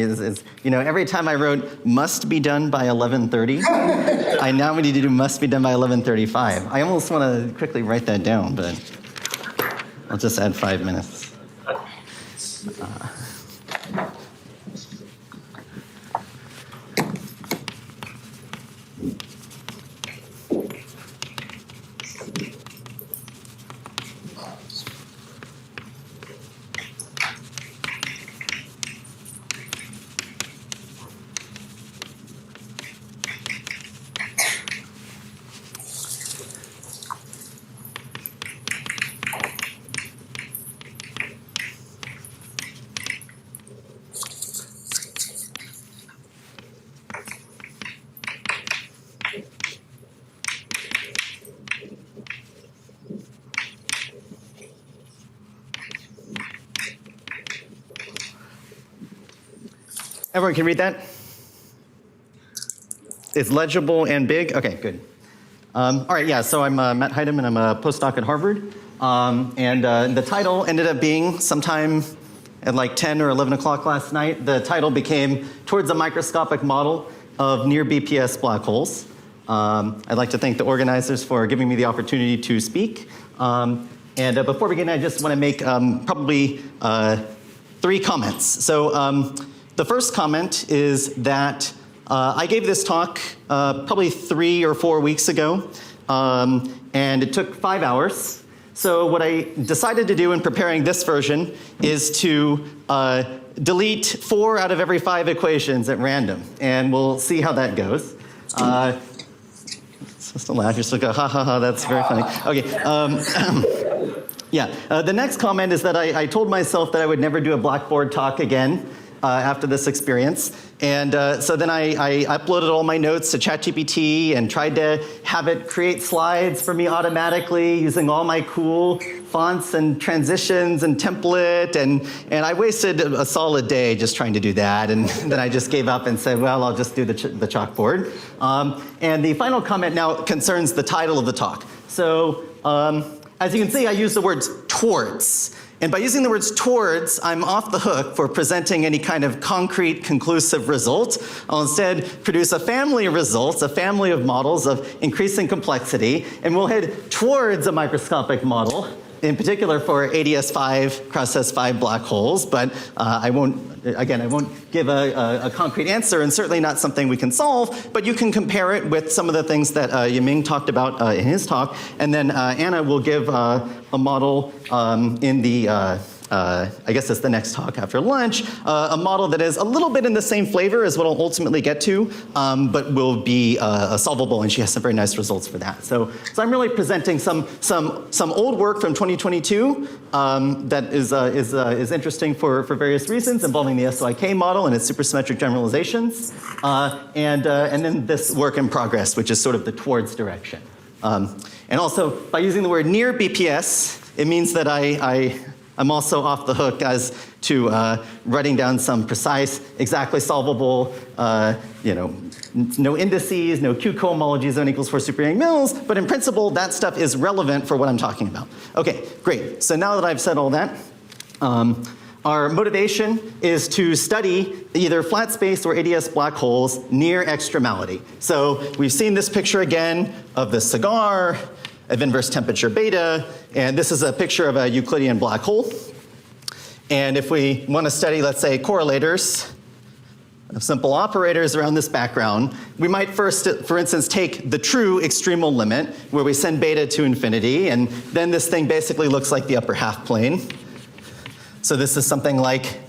You know, every time I wrote must be done by 11:30, I now need to do must be done by 11:35. I almost want to quickly write that down, but I'll just add 5 minutes. Everyone can read that? It's legible and big? Okay, good. All right, yeah, so I'm Matt Heydeman. I'm a postdoc at Harvard. And the title ended up being sometime at like 10 or 11 o'clock last night, the title became Towards a Microscopic Model of Near BPS Black Holes. I'd like to thank the organizers for giving me the opportunity to speak. And before we begin, I just want to make probably 3 comments. So the first comment is that I gave this talk probably 3 or 4 weeks ago, and it took 5 hours. So what I decided to do in preparing this version is to delete 4 out of every 5 equations at random, and we'll see how that goes. Just a laugh, just like a ha ha ha, that's very funny. Okay, yeah, the next comment is that I told myself that I would never do a Blackboard talk again after this experience. And so then I uploaded all my notes to ChatGPT and tried to have it create slides for me automatically using all my cool fonts and transitions and template. And I wasted a solid day just trying to do that. And then I just gave up and said, well, I'll just do the chalkboard. And the final comment now concerns the title of the talk. So as you can see, I use the words towards. And by using the words towards, I'm off the hook for presenting any kind of concrete, conclusive result. I'll instead produce a family of results, a family of models of increasing complexity, and we'll head towards a microscopic model, in particular for ADS5 cross S5 black holes, but I won't give a concrete answer, and certainly not something we can solve, but you can compare it with some of the things that Yiming talked about in his talk, and then Anna will give a model in the, I guess it's the next talk after lunch, a model that is a little bit in the same flavor as what I'll ultimately get to, but will be solvable, and she has some very nice results for that. So I'm really presenting some old work from 2022 that is interesting for various reasons, involving the SOIK model and its supersymmetric generalizations, and then this work in progress, which is sort of the towards direction. And also, by using the word near BPS, it means that I'm also off the hook as to writing down some precise, exactly solvable, no indices, no Q cohomologies, n equals 4 super mills, but in principle, that stuff is relevant for what I'm talking about. Okay, great. So now that I've said all that, our motivation is to study either flat space or ADS black holes near extremality. So we've seen this picture again of the cigar, of inverse temperature beta, and this is a picture of a Euclidean black hole. And if we want to study, let's say, correlators of simple operators around this background, we might first, for instance, take the true extremal limit, where we send beta to infinity, and then this thing basically looks like the upper half plane. So this is something like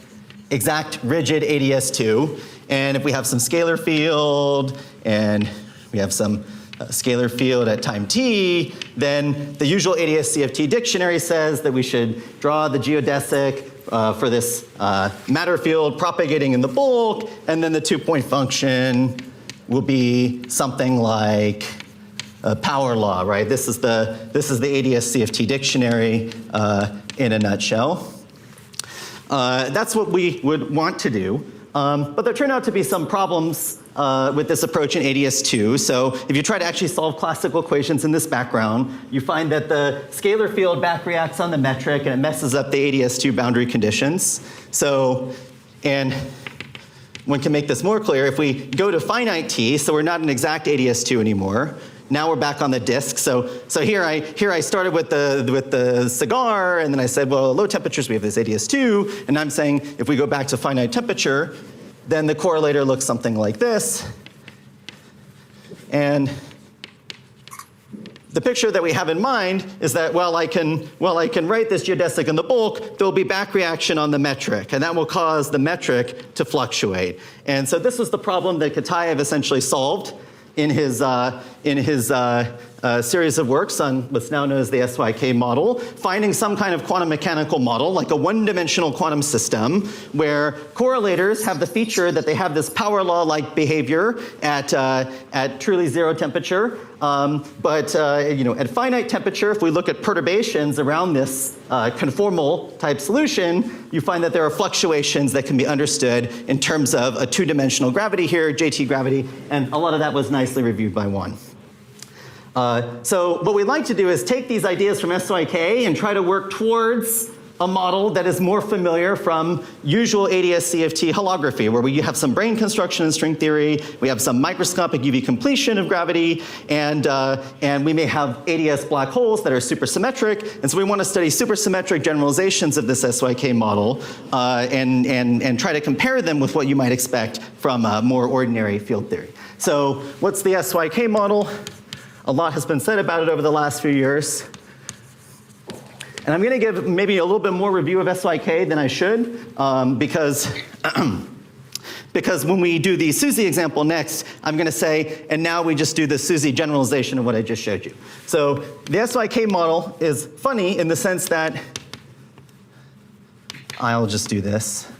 exact rigid ADS2, and if we have some scalar field, and we have some scalar field at time t, then the usual ADS CFT dictionary says that we should draw the geodesic for this matter field propagating in the bulk, and then the 2-point function will be something like a power law, right? This is the ADS CFT dictionary in a nutshell. That's what we would want to do. But there turn out to be some problems with this approach in ADS2. So if you try to actually solve classical equations in this background, you find that the scalar field back reacts on the metric and it messes up the ADS2 boundary conditions. So, and one can make this more clear. If we go to finite t, so we're not an exact ADS2 anymore. Now we're back on the disk. So here I started with the cigar, and then I said, well, low temperatures we have this ADS2, and I'm saying if we go back to finite temperature, then the correlator looks something like this. And the picture that we have in mind is that while I can write this geodesic in the bulk, there will be back reaction on the metric, and that will cause the metric to fluctuate. And so this was the problem that Kataev essentially solved in his series of works on what's now known as the SYK model, finding some kind of quantum mechanical model, like a one-dimensional quantum system, where correlators have the feature that they have this power law-like behavior at truly zero temperature. But at finite temperature, if we look at perturbations around this conformal type solution, you find that there are fluctuations that can be understood in terms of a two-dimensional gravity here, JT gravity, and a lot of that was nicely reviewed by Juan. So what we'd like to do is take these ideas from SYK and try to work towards a model that is more familiar from usual ADS-CFT holography, where we have some brane construction in string theory, we have some microscopic UV completion of gravity, and we may have ADS black holes that are supersymmetric, and so we want to study supersymmetric generalizations of this SYK model and try to compare them with what you might expect from more ordinary field theory. So what's the SYK model? A lot has been said about it over the last few years. And I'm going to give maybe a little bit more review of SYK than I should, because when we do the SUSY example next, I'm going to say, and now we just do the SUSY generalization of what I just showed you. So the SYK model is funny in the sense that I'll just do this.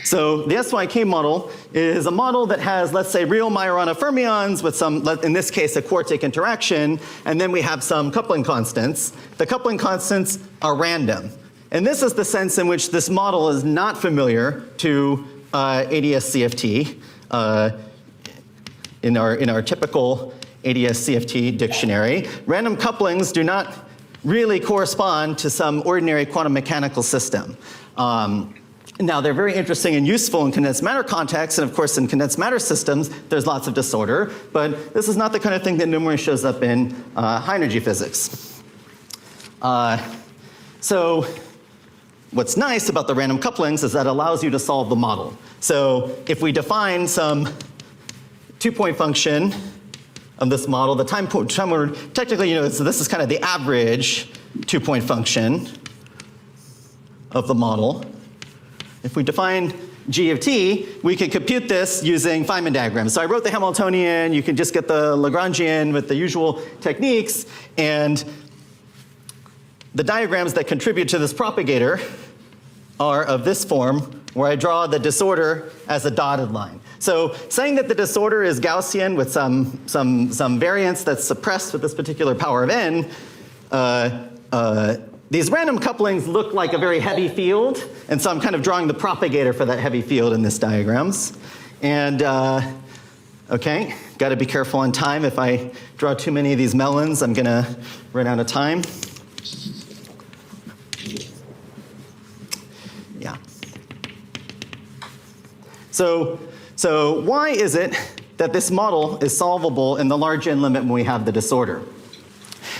So the SYK model is a model that has, let's say, real Majorana fermions with some, in this case, a quartic interaction, and then we have some coupling constants. The coupling constants are random. And this is the sense in which this model is not familiar to ADS-CFT in our typical ADS-CFT dictionary. Random couplings do not really correspond to some ordinary quantum mechanical system. Now, they're very interesting and useful in condensed matter contexts, and of course in condensed matter systems, there's lots of disorder, but this is not the kind of thing that normally shows up in high energy physics. So what's nice about the random couplings is that it allows you to solve the model. So if we define some two-point function of this model, the time we're technically, so this is kind of the average two-point function of the model. If we define g of t, we can compute this using Feynman diagrams. So I wrote the Hamiltonian, you can just get the Lagrangian with the usual techniques, and the diagrams that contribute to this propagator are of this form, where I draw the disorder as a dotted line. So saying that the disorder is Gaussian with some variance that's suppressed with this particular power of n, these random couplings look like a very heavy field, and so I'm kind of drawing the propagator for that heavy field in this diagrams. And okay, got to be careful on time. If I draw too many of these melons, I'm going to run out of time. Yeah. So why is it that this model is solvable in the large n limit when we have the disorder?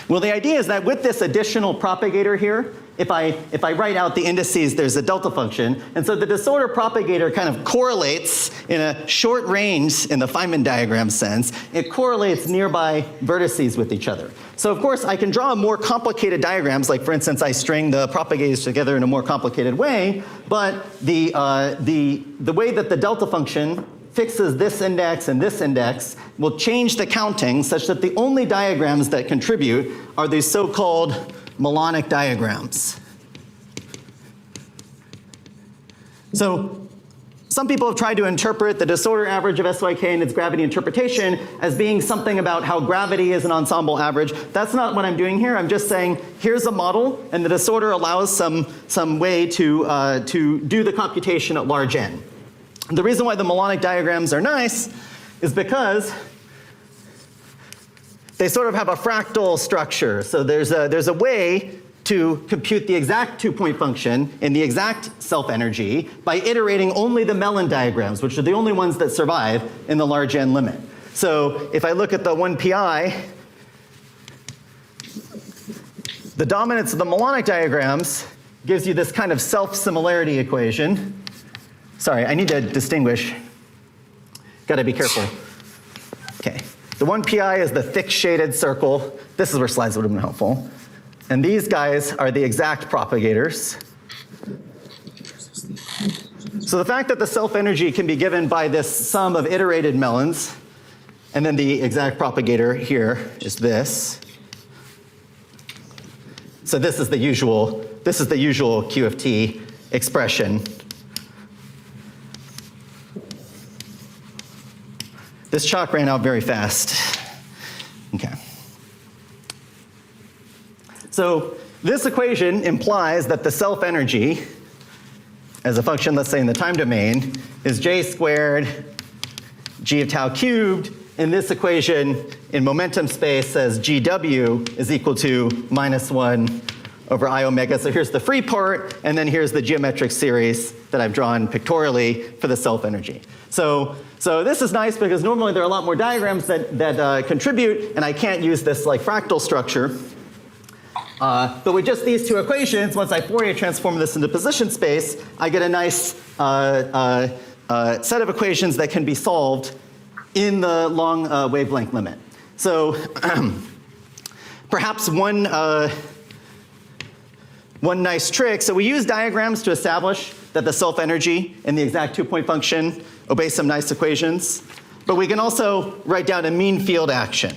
Well, the idea is that with this additional propagator here, if I write out the indices, there's a delta function. And so the disorder propagator kind of correlates in a short range in the Feynman diagram sense. It correlates nearby vertices with each other. So of course, I can draw more complicated diagrams. Like for instance, I string the propagators together in a more complicated way. But the way that the delta function fixes this index and this index will change the counting such that the only diagrams that contribute are these so-called melonic diagrams. So some people have tried to interpret the disorder average of SYK and its gravity interpretation as being something about how gravity is an ensemble average. That's not what I'm doing here. I'm just saying here's a model, and the disorder allows some way to do the computation at large n. The reason why the melonic diagrams are nice is because they sort of have a fractal structure. So there's a way to compute the exact two-point function in the exact self-energy by iterating only the Mellon diagrams, which are the only ones that survive in the large N limit. So if I look at the 1pi, the dominance of the melonic diagrams gives you this kind of self-similarity equation. Sorry, I need to distinguish. Got to be careful. Okay. The 1pi is the thick shaded circle. This is where slides would have been helpful. And these guys are the exact propagators. So the fact that the self-energy can be given by this sum of iterated Mellons, and then the exact propagator here is this. So this is the usual Q of t expression. This chalk ran out very fast. Okay. So this equation implies that the self-energy, as a function, let's say in the time domain, is j squared g of tau cubed. And this equation in momentum space says GW is equal to -1 over I omega. So here's the free part, and then here's the geometric series that I've drawn pictorially for the self-energy. So this is nice because normally there are a lot more diagrams that contribute, and I can't use this like fractal structure. But with just these two equations, once I Fourier transform this into position space, I get a nice set of equations that can be solved in the long wavelength limit. So perhaps one nice trick, so we use diagrams to establish that the self-energy and the exact two-point function obey some nice equations. But we can also write down a mean field action,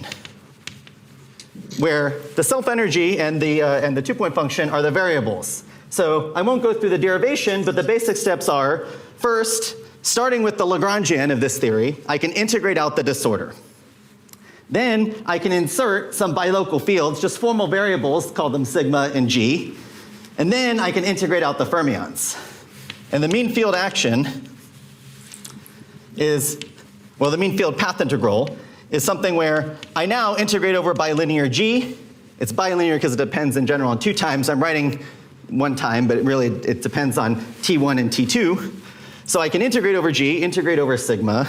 where the self-energy and the two-point function are the variables. So I won't go through the derivation, but the basic steps are, first, starting with the Lagrangian of this theory, I can integrate out the disorder. Then I can insert some bilocal fields, just formal variables, call them sigma and g. And then I can integrate out the fermions. And the mean field action is, well, the mean field path integral is something where I now integrate over bilinear g. It's bilinear because it depends in general on 2 times. I'm writing 1 time, but it depends on t1 and t2. So I can integrate over g, integrate over sigma,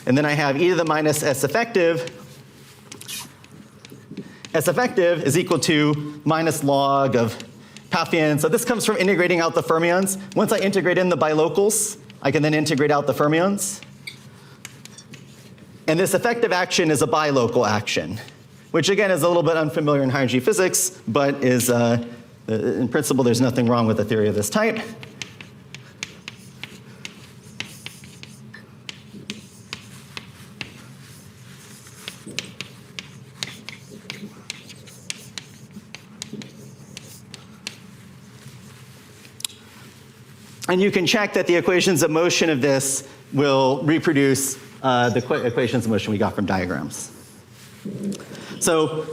and then I have e to the minus s effective. S effective is equal to minus log of Paphian. So this comes from integrating out the fermions. Once I integrate in the bilocals, I can then integrate out the fermions. And this effective action is a bilocal action, which again is a little bit unfamiliar in high energy physics, but is, in principle, there's nothing wrong with a theory of this type. And you can check that the equations of motion of this will reproduce the equations of motion we got from diagrams. So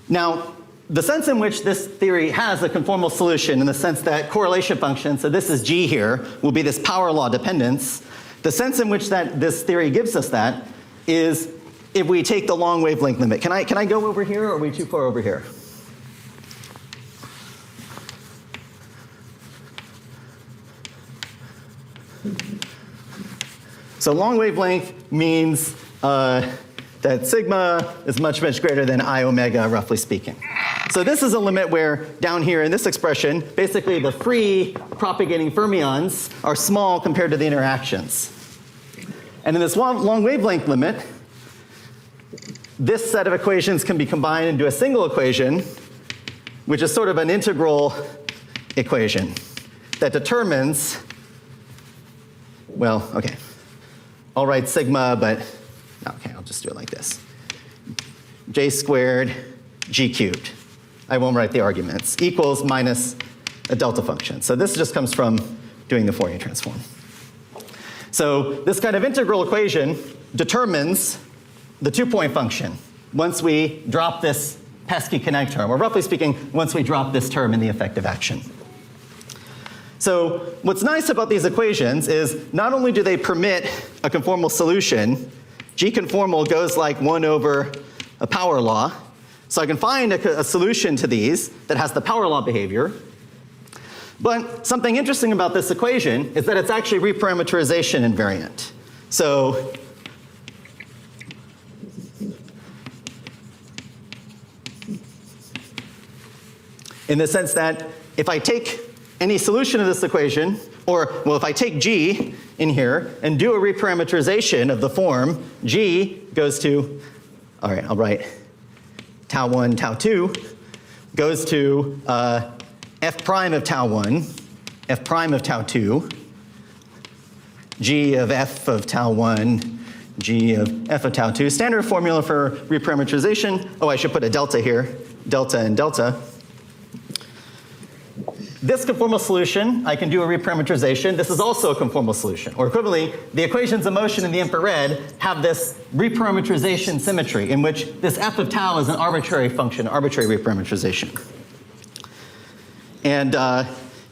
now, the sense in which this theory has a conformal solution in the sense that correlation function, so this is G here, will be this power law dependence. The sense in which this theory gives us that is if we take the long wavelength limit. Can I go over here, or are we too far over here? So long wavelength means that sigma is much, much greater than I omega, roughly speaking. So this is a limit where down here in this expression, basically the free propagating fermions are small compared to the interactions. And in this long wavelength limit, this set of equations can be combined into a single equation, which is sort of an integral equation that determines, well, okay. I'll write sigma, but okay, I'll just do it like this. J squared g cubed. I won't write the arguments. Equals minus a delta function. So this just comes from doing the Fourier transform. So this kind of integral equation determines the two-point function once we drop this pesky connect term, or roughly speaking, once we drop this term in the effective action. So what's nice about these equations is not only do they permit a conformal solution G conformal goes like 1 over a power law. So I can find a solution to these that has the power law behavior. But something interesting about this equation is that it's actually reparameterization invariant. So in the sense that if I take any solution of this equation, or, well, if I take G in here and do a reparameterization of the form, G goes to, all right, I'll write tau 1, tau 2, goes to f prime of tau 1, f prime of tau 2, G of f of tau 1, G of f of tau 2. Standard formula for reparameterization. Oh, I should put a delta here, delta and delta. This conformal solution, I can do a reparameterization. This is also a conformal solution. Or equivalently, the equations of motion in the infrared have this reparameterization symmetry in which this f of tau is an arbitrary function, arbitrary reparameterization.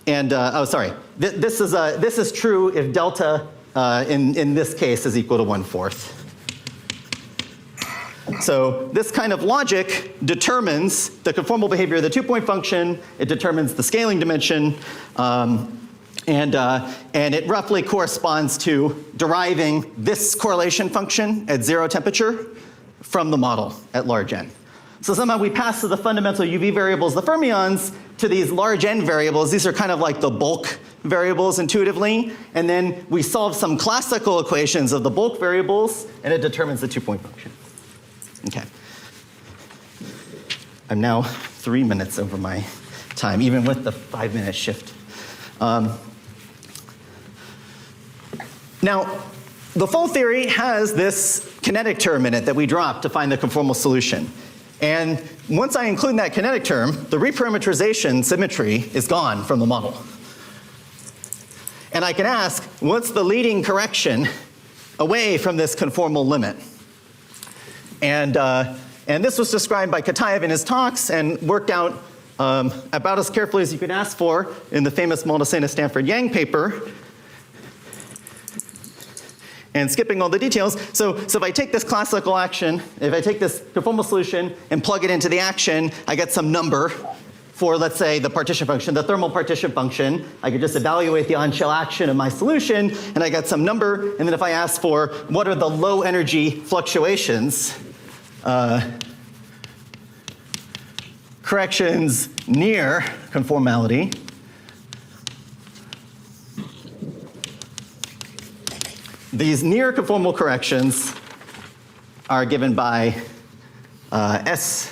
Oh, sorry. This is true if delta in this case is equal to 1/4. So this kind of logic determines the conformal behavior of the two-point function. It determines the scaling dimension, and it roughly corresponds to deriving this correlation function at 0 temperature from the model at large n. So somehow we pass to the fundamental UV variables, the fermions, to these large n variables. These are kind of like the bulk variables intuitively, and then we solve some classical equations of the bulk variables, and it determines the two-point function. Okay. I'm now 3 minutes over my time, even with the 5-minute shift. Now, the full theory has this kinetic term in it that we dropped to find the conformal solution. And once I include that kinetic term, the reparameterization symmetry is gone from the model. And I can ask, what's the leading correction away from this conformal limit? And this was described by Kataev in his talks and worked out about as carefully as you could ask for in the famous Maldacena-Stanford-Yang paper. And skipping all the details, so if I take this classical action, if I take this conformal solution and plug it into the action, I get some number for, let's say, the partition function, the thermal partition function. I could just evaluate the on-shell action of my solution, and I get some number. And then if I ask for what are the low energy fluctuations, corrections near conformality, these near conformal corrections are given by S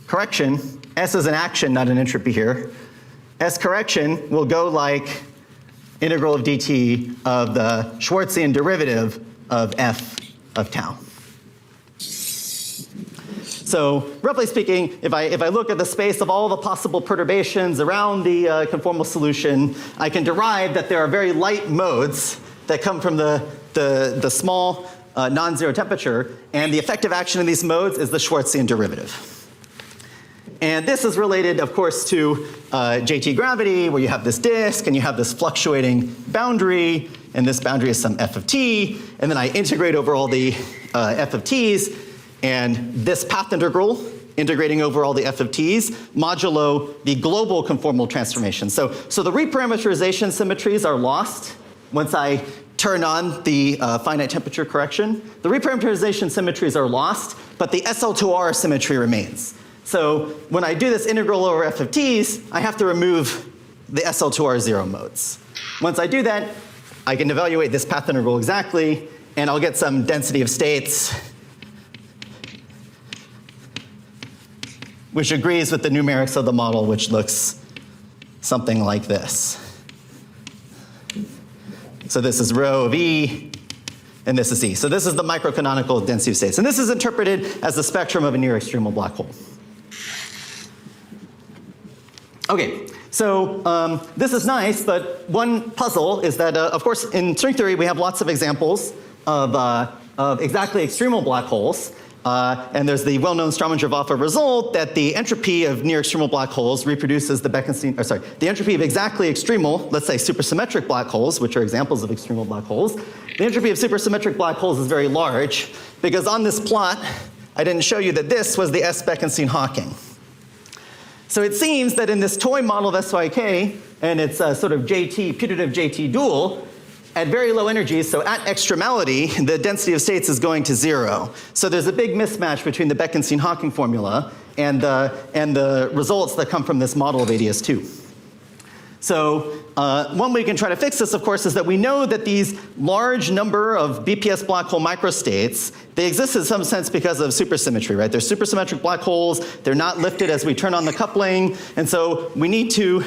correction. S is an action, not an entropy here. S correction will go like integral of dt of the Schwarzian derivative of f of tau. So roughly speaking, if I look at the space of all the possible perturbations around the conformal solution, I can derive that there are very light modes that come from the small non-zero temperature, and the effective action of these modes is the Schwarzian derivative. And this is related, of course, to JT gravity, where you have this disk and you have this fluctuating boundary, and this boundary is some f of t, and then I integrate over all the f of t's, and this path integral, integrating over all the f of t's, modulo the global conformal transformation. So the reparameterization symmetries are lost once I turn on the finite temperature correction. The reparameterization symmetries are lost, but the SL2R symmetry remains. So when I do this integral over f of t's, I have to remove the SL2R zero modes. Once I do that, I can evaluate this path integral exactly, and I'll get some density of states which agrees with the numerics of the model, which looks something like this. So this is rho of E, and this is E. So this is the microcanonical density of states. And this is interpreted as the spectrum of a near extremal black hole. Okay, so this is nice, but one puzzle is that, of course, in string theory, we have lots of examples of exactly extremal black holes. And there's the well-known Strominger-Vafa result that the entropy of near extremal black holes reproduces the Bekenstein, the entropy of exactly extremal, let's say supersymmetric black holes, which are examples of extremal black holes. The entropy of supersymmetric black holes is very large, because on this plot, I didn't show you that this was the S Bekenstein-Hawking. So it seems that in this toy model of SYK, and its sort of JT, putative JT dual, at very low energies, so at extremality, the density of states is going to 0. So there's a big mismatch between the Bekenstein-Hawking formula and the results that come from this model of ADS2. So one way we can try to fix this, of course, is that we know that these large number of BPS black hole microstates, they exist in some sense because of supersymmetry, right? They're supersymmetric black holes. They're not lifted as we turn on the coupling. And so we need to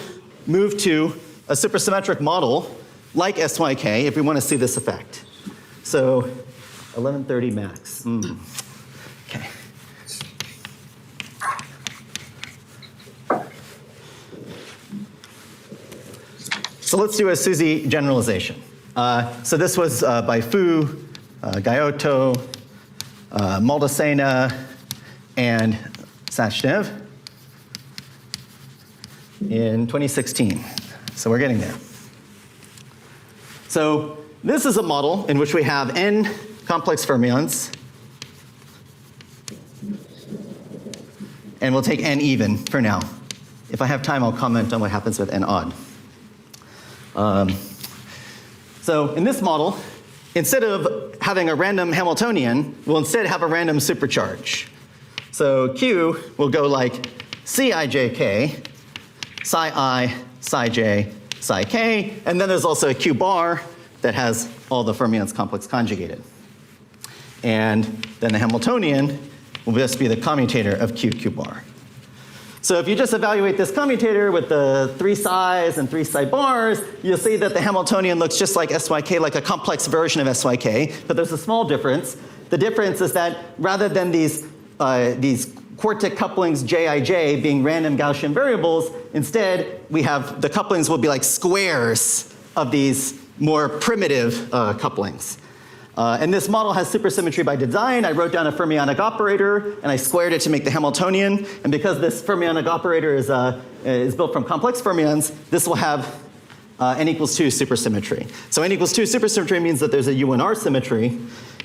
move to a supersymmetric model like SYK if we want to see this effect. So 1130 max. Okay. So let's do a SUSY generalization. So this was by Fu, Gayotto, Maldacena, and Sachdev in 2016. So we're getting there. So this is a model in which we have n complex fermions, and we'll take n even for now. If I have time, I'll comment on what happens with n odd. So in this model, instead of having a random Hamiltonian, we'll instead have a random supercharge. So Q will go like Cijk, psi I, psi j, psi k, and then there's also a Q bar that has all the fermions complex conjugated. And then the Hamiltonian will just be the commutator of Q bar. So if you just evaluate this commutator with the 3 psis and 3 psi bars, you'll see that the Hamiltonian looks just like SYK, like a complex version of SYK, but there's a small difference. The difference is that rather than these quartic couplings Jij being random Gaussian variables, instead we have the couplings will be like squares of these more primitive couplings. And this model has supersymmetry by design. I wrote down a fermionic operator, and I squared it to make the Hamiltonian. And because this fermionic operator is built from complex fermions, this will have n equals 2 supersymmetry. So n equals 2 supersymmetry means that there's a U and R symmetry.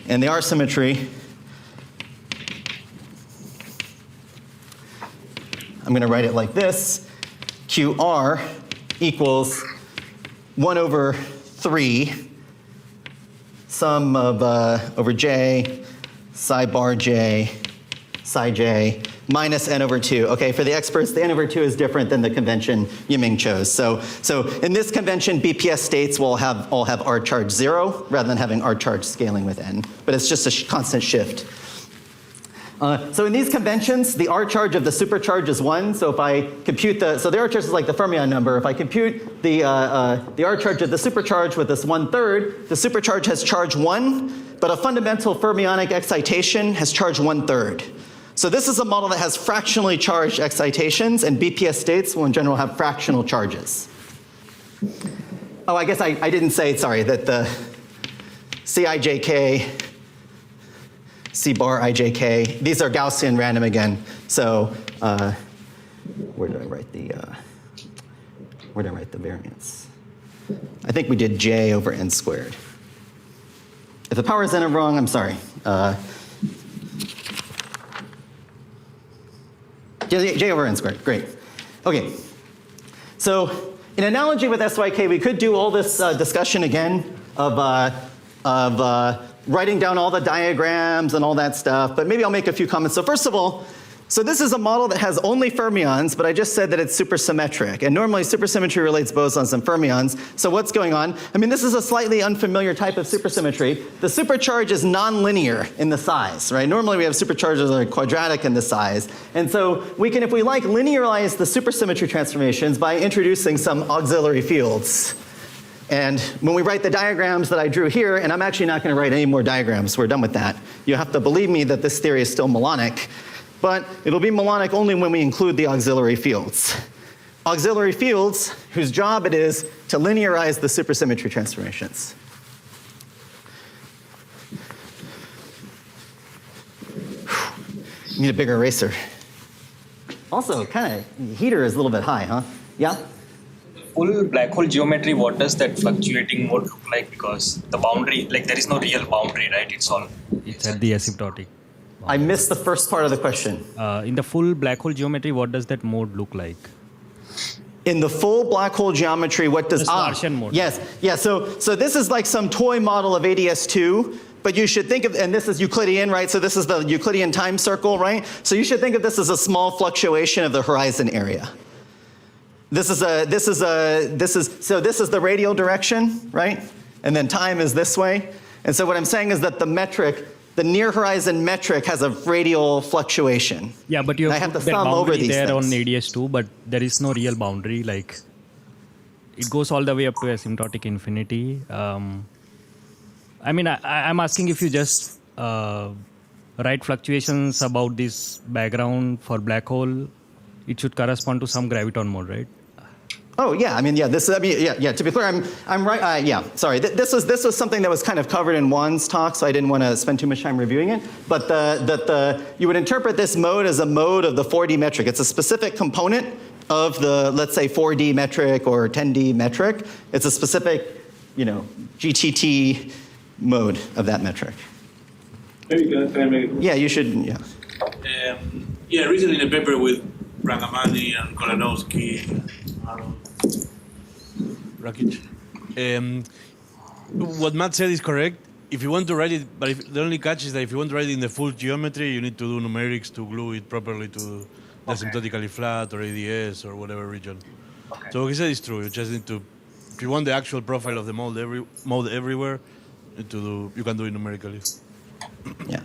And the R symmetry, I'm going to write it like this. QR equals 1 over 3 sum of over j, psi bar j, psi j, minus n over 2. Okay, for the experts, the n over 2 is different than the convention Yiming chose. So in this convention, BPS states will all have R charge 0 rather than having R charge scaling with n. But it's just a constant shift. So in these conventions, the R charge of the supercharge is 1. So if I compute so the R charge is like the fermion number. If I compute the R charge of the supercharge with this 1/3, the supercharge has charge 1, but a fundamental fermionic excitation has charge 1/3. So this is a model that has fractionally charged excitations, and BPS states will in general have fractional charges. Oh, I guess I didn't say, sorry, that the Cijk, C bar ijk, these are Gaussian random again. So where did I write the variance? I think we did j over n squared. If the power is n wrong, I'm sorry. J over n squared, great. Okay, so in analogy with SYK, we could do all this discussion again of writing down all the diagrams and all that stuff, but maybe I'll make a few comments. So first of all, so this is a model that has only fermions, but I just said that it's supersymmetric. And normally supersymmetry relates bosons and fermions. So what's going on? I mean, this is a slightly unfamiliar type of supersymmetry. The supercharge is nonlinear in the size, right? Normally we have supercharges that are quadratic in the size. And so we can, if we like, linearize the supersymmetry transformations by introducing some auxiliary fields. And when we write the diagrams that I drew here, and I'm actually not going to write any more diagrams, we're done with that. You have to believe me that this theory is still melonic, but it'll be melonic only when we include the auxiliary fields. Auxiliary fields whose job it is to linearize the supersymmetry transformations. Need a bigger eraser. Also, kind of, heater is a little bit high, huh? Yeah? The full black hole geometry, what does that fluctuating mode look like? Because the boundary, like there is no real boundary, right? It's at the asymptotic. I missed the first part of the question. In the full black hole geometry, what does that mode look like? In the full black hole geometry, what does... Martian mode. Yes, yeah, so this is like some toy model of ADS2, but you should think of, and this is Euclidean, right? So this is the Euclidean time circle, right? So you should think of this as a small fluctuation of the horizon area. This is the radial direction, right? And then time is this way. And so what I'm saying is that the metric, the near horizon metric has a radial fluctuation. Yeah, but you have to that sum over boundary these there things. on ADS2, but there is no real boundary. Like it goes all the way up to asymptotic infinity. I mean, I'm asking if you just write fluctuations about this background for black hole, it should correspond to some graviton mode, right? Oh yeah, I mean yeah. To be clear, I'm right. Yeah, sorry. This was something that was kind of covered in Juan's talk, so I didn't want to spend too much time reviewing it. But you would interpret this mode as a mode of the 4D metric. It's a specific component of the, let's say, 4D metric or 10D metric. It's a specific, GTT mode of that metric. Maybe can I make it? Yeah, you should. Yeah. Recently in a paper with Rangamani and Kolanowski, Rakic. What Matt said is correct. If you want to write it, but the only catch is that if you want to write it in the full geometry, you need to do numerics to glue it properly to the asymptotically flat or ADS or whatever region. Okay. So what he said is true. You just need to, if you want the actual profile of the mode everywhere, you can do it numerically. Yeah.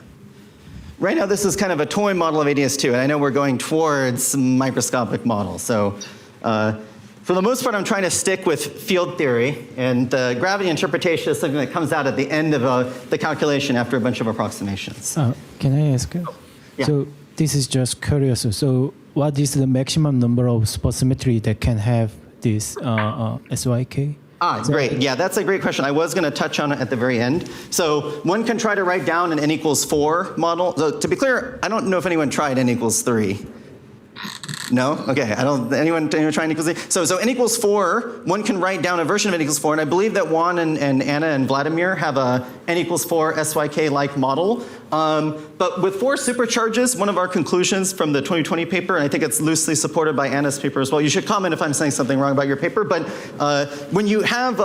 Right now, this is kind of a toy model of ADS2, and I know we're going towards microscopic models. So for the most part, I'm trying to stick with field theory, and gravity interpretation is something that comes out at the end of the calculation after a bunch of approximations. Can I ask? Yeah. So this is just curious. So what is the maximum number of spot symmetry that can have this SYK? Great. Yeah, that's a great question. I was going to touch on it at the very end. So one can try to write down an n equals 4 model. So to be clear, I don't know if anyone tried n equals 3. No? Okay. Anyone trying n equals 3? So n equals 4, one can write down a version of n equals 4, and I believe that Juan and Anna and Vladimir have a n equals 4 SYK-like model. But with 4 supercharges, one of our conclusions from the 2020 paper, and I think it's loosely supported by Anna's paper as well, you should comment if I'm saying something wrong about your paper, but when you have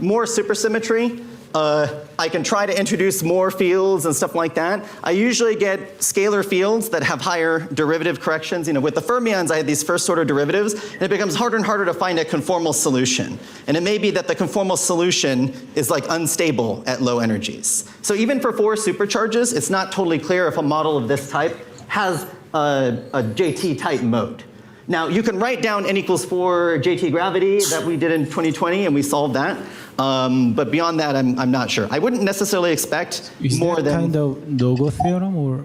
more supersymmetry, I can try to introduce more fields and stuff like that. I usually get scalar fields that have higher derivative corrections. With the fermions, I had these first order derivatives, and it becomes harder and harder to find a conformal solution. And it may be that the conformal solution is like unstable at low energies. So even for 4 supercharges, it's not totally clear if a model of this type has a JT type mode. Now, you can write down n equals 4 JT gravity that we did in 2020, and we solved that. But beyond that, I'm not sure. I wouldn't necessarily expect more than... Is that kind of no-go theorem or...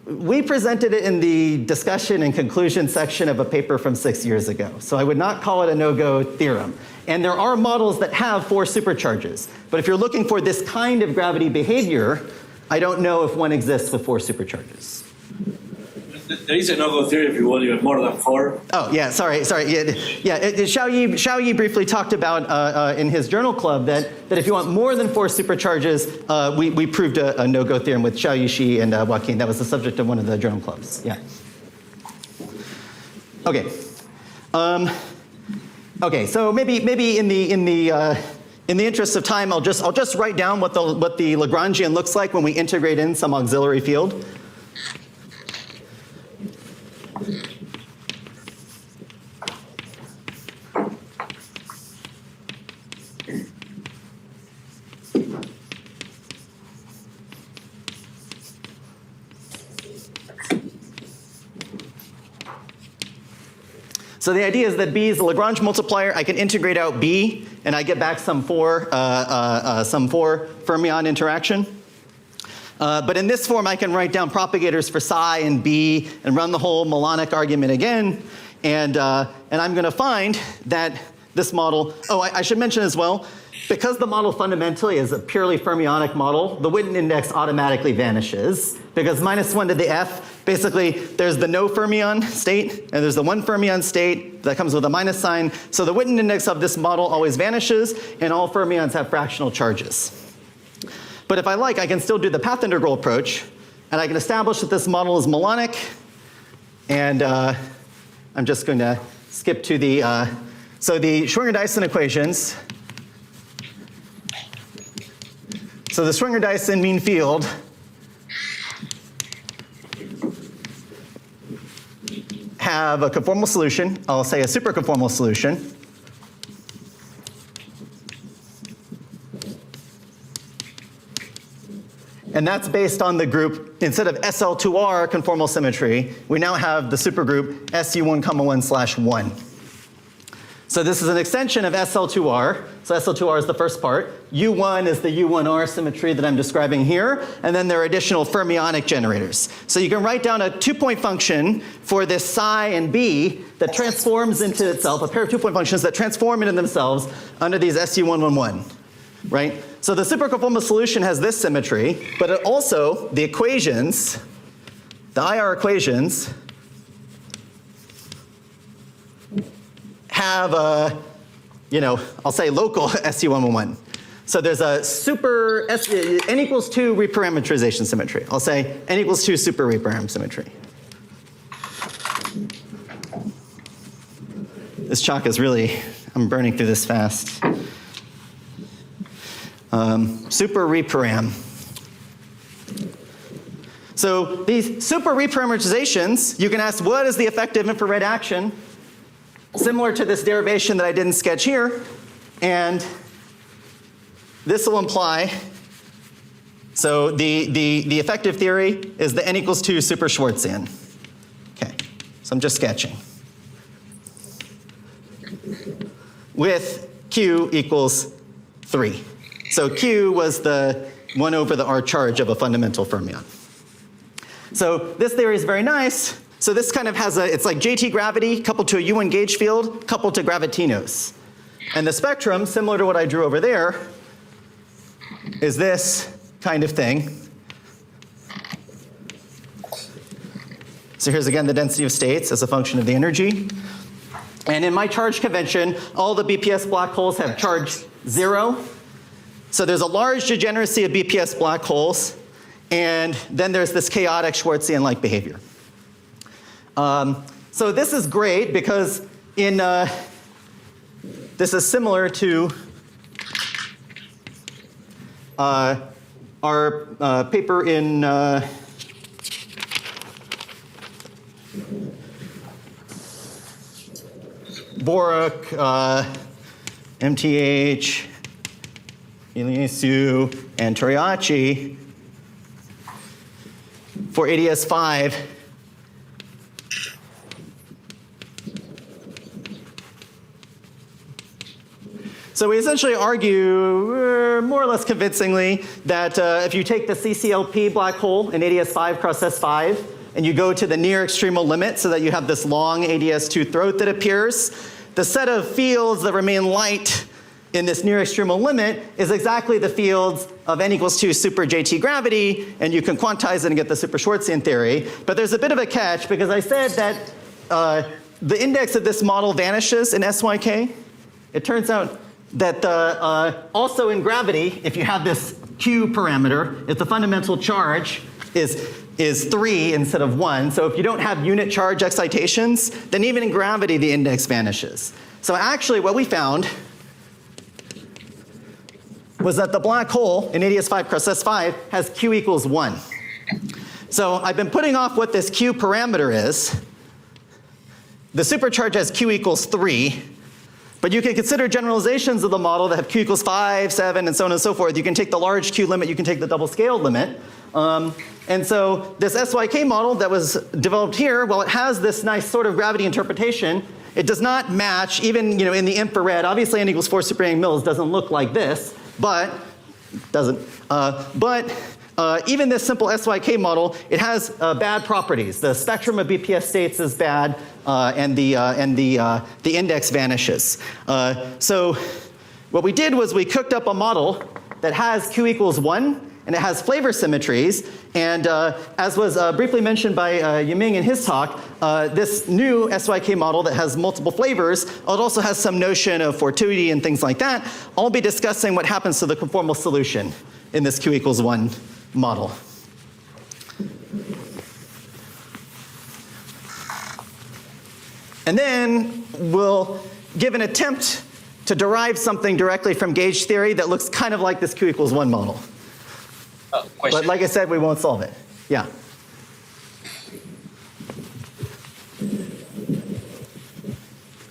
We presented it in the discussion and conclusion section of a paper from 6 years ago. So I would not call it a no-go theorem. And there are models that have 4 supercharges. But if you're looking for this kind of gravity behavior, I don't know if one exists with 4 supercharges. There is a no-go theory if you want even more than 4. Oh, yeah, sorry. Xiaoyi briefly talked about in his journal club that if you want more than 4 supercharges, we proved a no-go theorem with Xiaoyi, Shi, and Joaquin. That was the subject of one of the journal clubs. Yeah. Okay. Okay, so maybe in the interest of time, I'll just write down what the Lagrangian looks like when we integrate in some auxiliary field. So the idea is that B is the Lagrange multiplier. I can integrate out B, and I get back some 4 fermion interaction. But in this form, I can write down propagators for psi and B and run the whole Milonic argument again. And I'm going to find that this model, I should mention as well, because the model fundamentally is a purely fermionic model, the Witten index automatically vanishes because -1 to the F Basically, there's the no fermion state, and there's the one fermion state that comes with a minus sign. So the Witten index of this model always vanishes, and all fermions have fractional charges. But if I like, I can still do the path integral approach, and I can establish that this model is melonic. And I'm just going to skip to the, so the Schwinger-Dyson equations. So the Schwinger-Dyson mean field have a conformal solution. I'll say a superconformal solution. And that's based on the group, instead of SL2R conformal symmetry, we now have the supergroup SU1,1/1. So this is an extension of SL2R. So SL2R is the first part. U1 is the U1R symmetry that I'm describing here. And then there are additional fermionic generators. So you can write down a two-point function for this psi and B that transforms into itself, a pair of two-point functions that transform into themselves under these SU111, right? So the superconformal solution has this symmetry, but it also, the equations, the IR equations, have a, I'll say local SU111. So there's a super, n equals 2 reparameterization symmetry. I'll say n equals 2 super reparam symmetry. This chalk is really, I'm burning through this fast. Super reparam. So these super reparameterizations, you can ask what is the effective infrared action? Similar to this derivation that I didn't sketch here. And this will imply, so the effective theory is the n equals 2 super Schwartzian. Okay, so I'm just sketching. With Q equals 3. So Q was the 1 over the R charge of a fundamental fermion. So this theory is very nice. So this kind of has it's like JT gravity coupled to a U1 gauge field coupled to gravitinos. And the spectrum, similar to what I drew over there, is this kind of thing. So here's again the density of states as a function of the energy. And in my charge convention, all the BPS black holes have charge 0. So there's a large degeneracy of BPS black holes, and then there's this chaotic Schwartzian-like behavior. So this is great because this is similar to our paper in Boruc, MTH, Iliescu, and Toriachi for ADS5. So we essentially argue, more or less convincingly, that if you take the CCLP black hole in ADS5 cross S5, and you go to the near extremal limit so that you have this long ADS2 throat that appears, the set of fields that remain light in this near extremal limit is exactly the fields of n equals 2 super JT gravity, and you can quantize it and get the super Schwartzian theory. But there's a bit of a catch because I said that the index of this model vanishes in SYK. It turns out that also in gravity, if you have this Q parameter, if the fundamental charge is 3 instead of 1, so if you don't have unit charge excitations, then even in gravity the index vanishes. So actually what we found was that the black hole in ADS5 cross S5 has Q equals 1. So I've been putting off what this Q parameter is. The supercharge has Q equals 3. But you can consider generalizations of the model that have Q equals 5, 7, and so on and so forth. You can take the large Q limit, you can take the double scaled limit. And so this SYK model that was developed here, well, it has this nice sort of gravity interpretation. It does not match, even in the infrared. Obviously, n equals 4 super mils doesn't look like this, but even this simple SYK model, it has bad properties. The spectrum of BPS states is bad, and the index vanishes. So what we did was we cooked up a model that has Q equals 1, and it has flavor symmetries. And as was briefly mentioned by Yiming in his talk, this new SYK model that has multiple flavors, it also has some notion of fortuity and things like that. I'll be discussing what happens to the conformal solution in this Q equals 1 model. And then we'll give an attempt to derive something directly from gauge theory that looks kind of like this Q equals 1 model. Question. But like I said, we won't solve it. Yeah.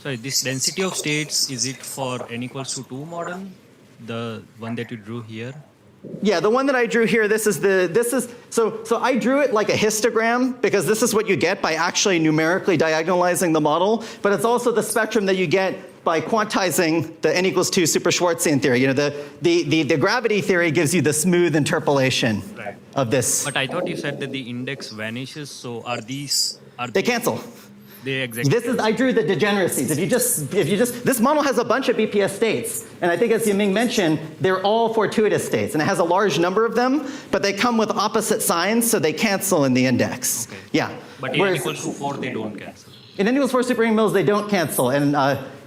Sorry, this density of states, is it for n equals to 2 model? The one that you drew here? Yeah, the one that I drew here, so I drew it like a histogram because this is what you get by actually numerically diagonalizing the model, but it's also the spectrum that you get by quantizing the n equals 2 super Schwartzian theory. You know, the gravity theory gives you the smooth interpolation of this. But I thought you said that the index vanishes, so They cancel. They exactly. I drew the degeneracies. If you just, this model has a bunch of BPS states, and I think as Yiming mentioned, they're all fortuitous states, and it has a large number of them, but they come with opposite signs, so they cancel in the index. Okay. Yeah. But in n equals to 4, they don't cancel. In n equals 4 superring mills, they don't cancel, and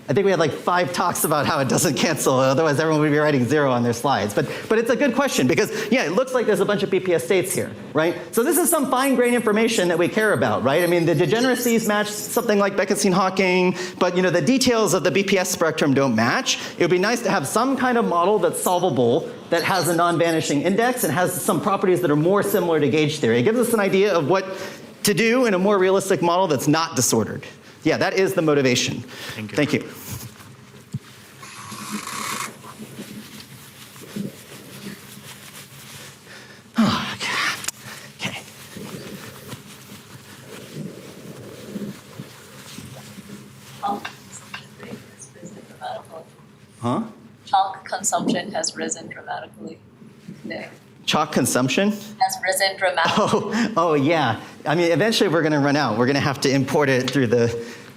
I think we had like 5 talks about how it doesn't cancel, otherwise everyone would be writing 0 on their slides. But it's a good question because, yeah, it looks like there's a bunch of BPS states here, right? So this is some fine-grained information that we care about, right? I mean, the degeneracies match something like Bekenstein-Hawking, but you know, the details of the BPS spectrum don't match. It would be nice to have some kind of model that's solvable, that has a non-vanishing index and has some properties that are more similar to gauge theory. It gives us an idea of what to do in a more realistic model that's not disordered. Yeah, that is the motivation. Thank you. Thank you. Oh, okay. Huh? Chalk consumption has risen dramatically today. Chalk consumption? Has risen dramatically. Oh yeah. I mean, eventually we're going to run out. We're going to have to import it through the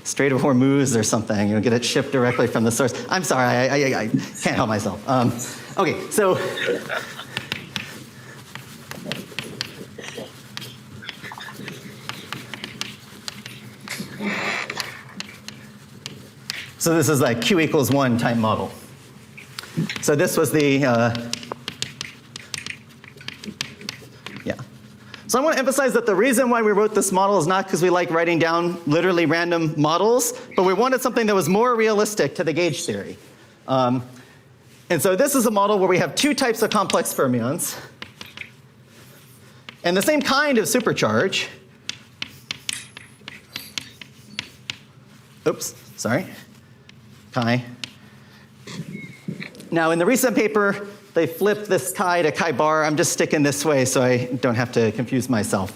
Strait of Hormuz or something. You know, get it shipped directly from the source. I'm sorry, I can't help myself. Okay, so. So this is like Q equals 1 type model. So this was the, yeah. So I want to emphasize that the reason why we wrote this model is not because we like writing down literally random models, but we wanted something that was more realistic to the gauge theory. And so this is a model where we have 2 types of complex fermions and the same kind of supercharge. Oops, sorry. Chi. Now, in the recent paper, they flipped this chi to chi bar. I'm just sticking this way so I don't have to confuse myself.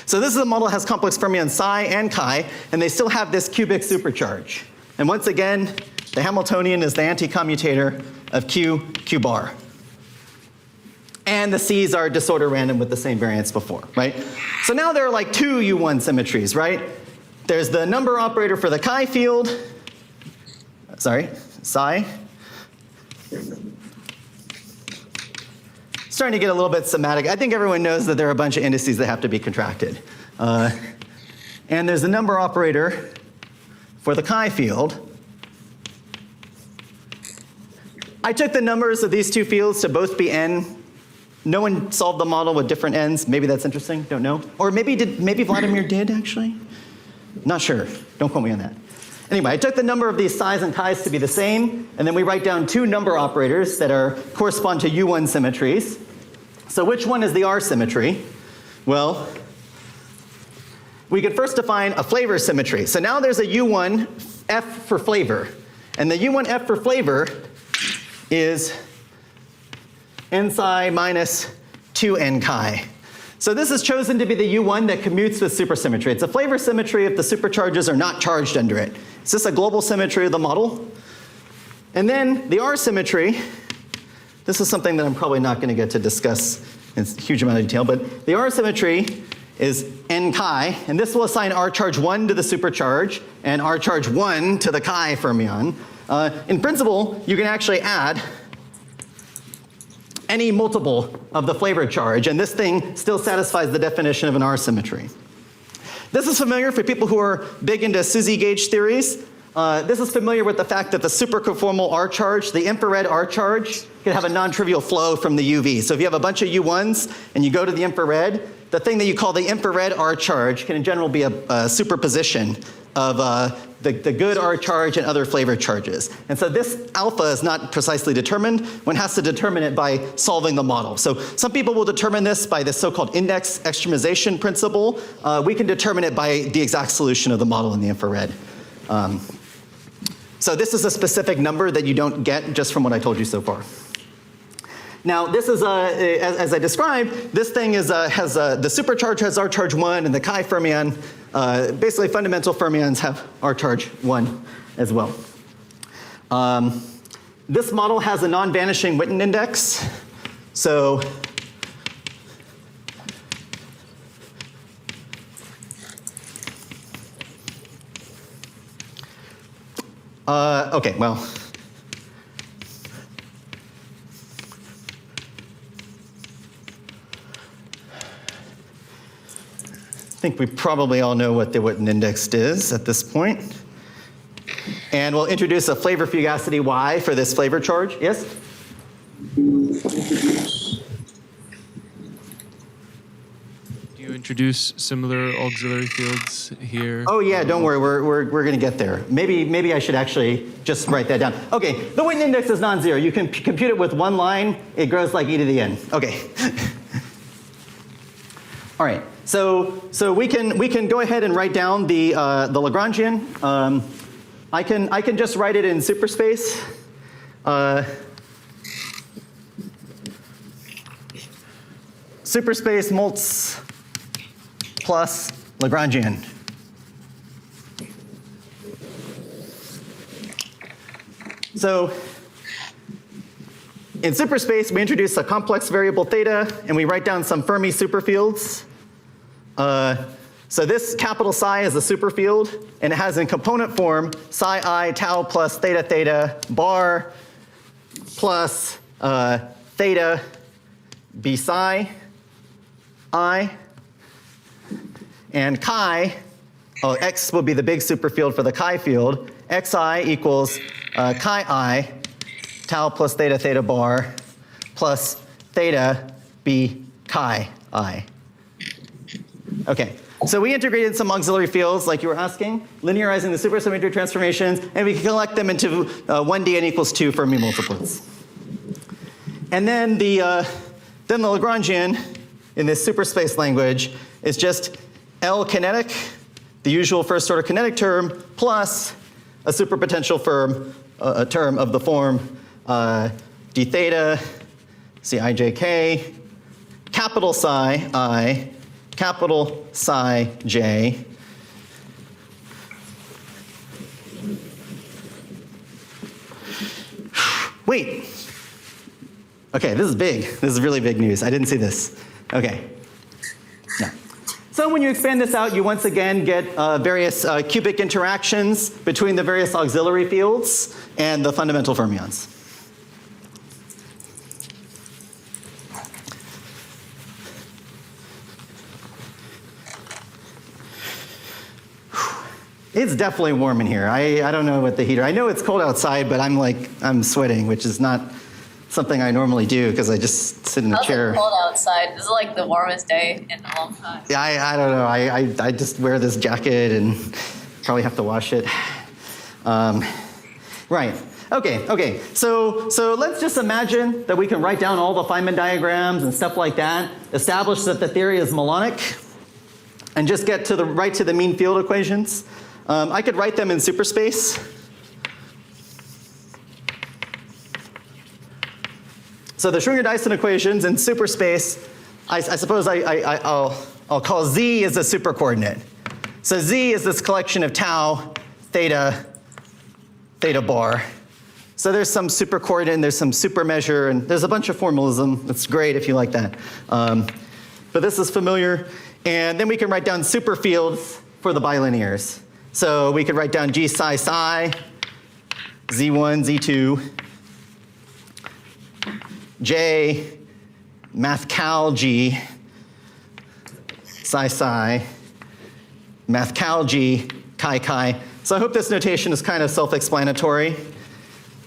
So this is a model that has complex fermions psi and chi, and they still have this cubic supercharge. And once again, the Hamiltonian is the anti-commutator of q bar. And the C's are disorder random with the same variance before, right? So now there are like 2 U1 symmetries, right? There's the number operator for the chi field, sorry, psi. Starting to get a little bit semantic. I think everyone knows that there are a bunch of indices that have to be contracted. And there's the number operator for the chi field. I took the numbers of these 2 fields to both be n. No one solved the model with different n's. Maybe that's interesting, don't know. Or maybe Vladimir did, actually. Not sure, don't quote me on that. Anyway, I took the number of these psis and chi's to be the same, and then we write down 2 number operators that correspond to U1 symmetries. So which one is the R symmetry? Well, we could first define a flavor symmetry. So now there's a U1 F for flavor. And the U1 F for flavor is n psi minus 2n chi. So this is chosen to be the U1 that commutes with supersymmetry. It's a flavor symmetry if the supercharges are not charged under it. It's just a global symmetry of the model. And then the R symmetry, this is something that I'm probably not going to get to discuss in a huge amount of detail, but the R symmetry is n chi, and this will assign R charge 1 to the supercharge and R charge 1 to the chi fermion. In principle, you can actually add any multiple of the flavor charge, and this thing still satisfies the definition of an R symmetry. This is familiar for people who are big into SUSY gauge theories. This is familiar with the fact that the superconformal R charge, the infrared R charge, can have a non-trivial flow from the UV. So if you have a bunch of U1s and you go to the infrared, the thing that you call the infrared R charge can in general be a superposition of the good R charge and other flavor charges. And so this alpha is not precisely determined. One has to determine it by solving the model. So some people will determine this by the so-called index extremization principle. We can determine it by the exact solution of the model in the infrared. So this is a specific number that you don't get just from what I told you so far. Now, this is, as I described, this thing is, the supercharge has R charge 1, and the chi fermion, basically fundamental fermions have R charge 1 as well. This model has a non-vanishing Witten index. So okay, well, I think we probably all know what the Witten index is at this point. And we'll introduce a flavor fugacity Y for this flavor charge. Yes? Do you introduce similar auxiliary fields here? Oh yeah, don't worry, we're going to get there. Maybe I should actually just write that down. Okay, the Witten index is non-zero. You can compute it with one line. It grows like e to the n. Okay. All right. So we can go ahead and write down the Lagrangian. I can just write it in superspace. Superspace mults plus Lagrangian. So in superspace, we introduce a complex variable theta, and we write down some Fermi superfields. So this capital psi is a superfield, and it has in component form psi I tau plus theta theta bar plus theta b psi I, and chi, x will be the big superfield for the chi field, xi equals chi I tau plus theta theta bar plus theta b chi I. Okay, so we integrated some auxiliary fields like you were asking, linearizing the supersymmetry transformations, and we can collect them into 1D n equals 2 Fermi multiplets. And then the Lagrangian in this superspace language is just L kinetic, the usual first order kinetic term, plus a superpotential a term of the form d theta, see ijk, capital psi I, capital psi j, wait. Okay, this is big. This is really big news. I didn't see this. Okay. Yeah. So when you expand this out, you once again get various cubic interactions between the various auxiliary fields and the fundamental fermions. It's definitely warm in here. I don't know what the heater. I know it's cold outside, but I'm sweating, which is not something I normally do because I just sit in a chair. It's cold outside. This is like the warmest day in a long time. Yeah, I don't know. I just wear this jacket and probably have to wash it. Right. Okay. So let's just imagine that we can write down all the Feynman diagrams and stuff like that, establish that the theory is melonic, and just get to the mean field equations. I could write them in superspace. So the Schwinger-Dyson equations in superspace, I suppose I'll call Z as a supercoordinate. So Z is this collection of tau, theta, theta bar. So there's some supercoordinate and there's some supermeasure and there's a bunch of formalism. That's great if you like that. But this is familiar. And then we can write down superfields for the bilinears. So we could write down G psi psi, Z1, Z2, J, math cal G, psi psi, math cal G, chi chi. So I hope this notation is kind of self-explanatory,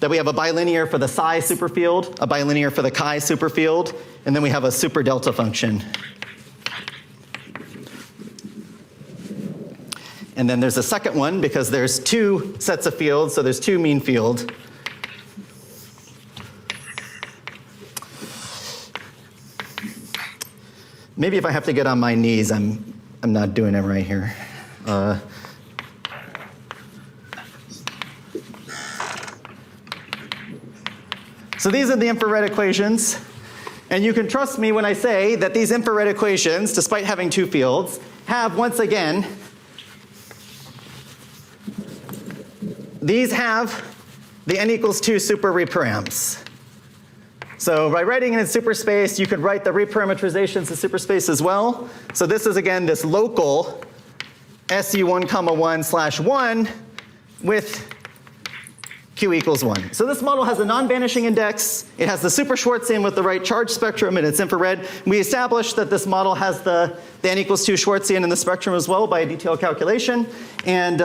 that we have a bilinear for the psi superfield, a bilinear for the chi superfield, and then we have a super delta function. And then there's a second one because there's two sets of fields, so there's two mean field. Maybe if I have to get on my knees, I'm not doing it right here. So these are the infrared equations. And you can trust me when I say that these infrared equations, despite having two fields, have, once again, these have the n equals 2 super reparams. So by writing it in superspace, you could write the reparameterizations in superspace as well. So this is, again, this local SU1, 1/1 with Q equals 1. So this model has a non-vanishing index. It has the super Schwarzian with the right charge spectrum, and it's infrared. We established that this model has the n equals 2 Schwarzian in the spectrum as well by a detailed calculation. And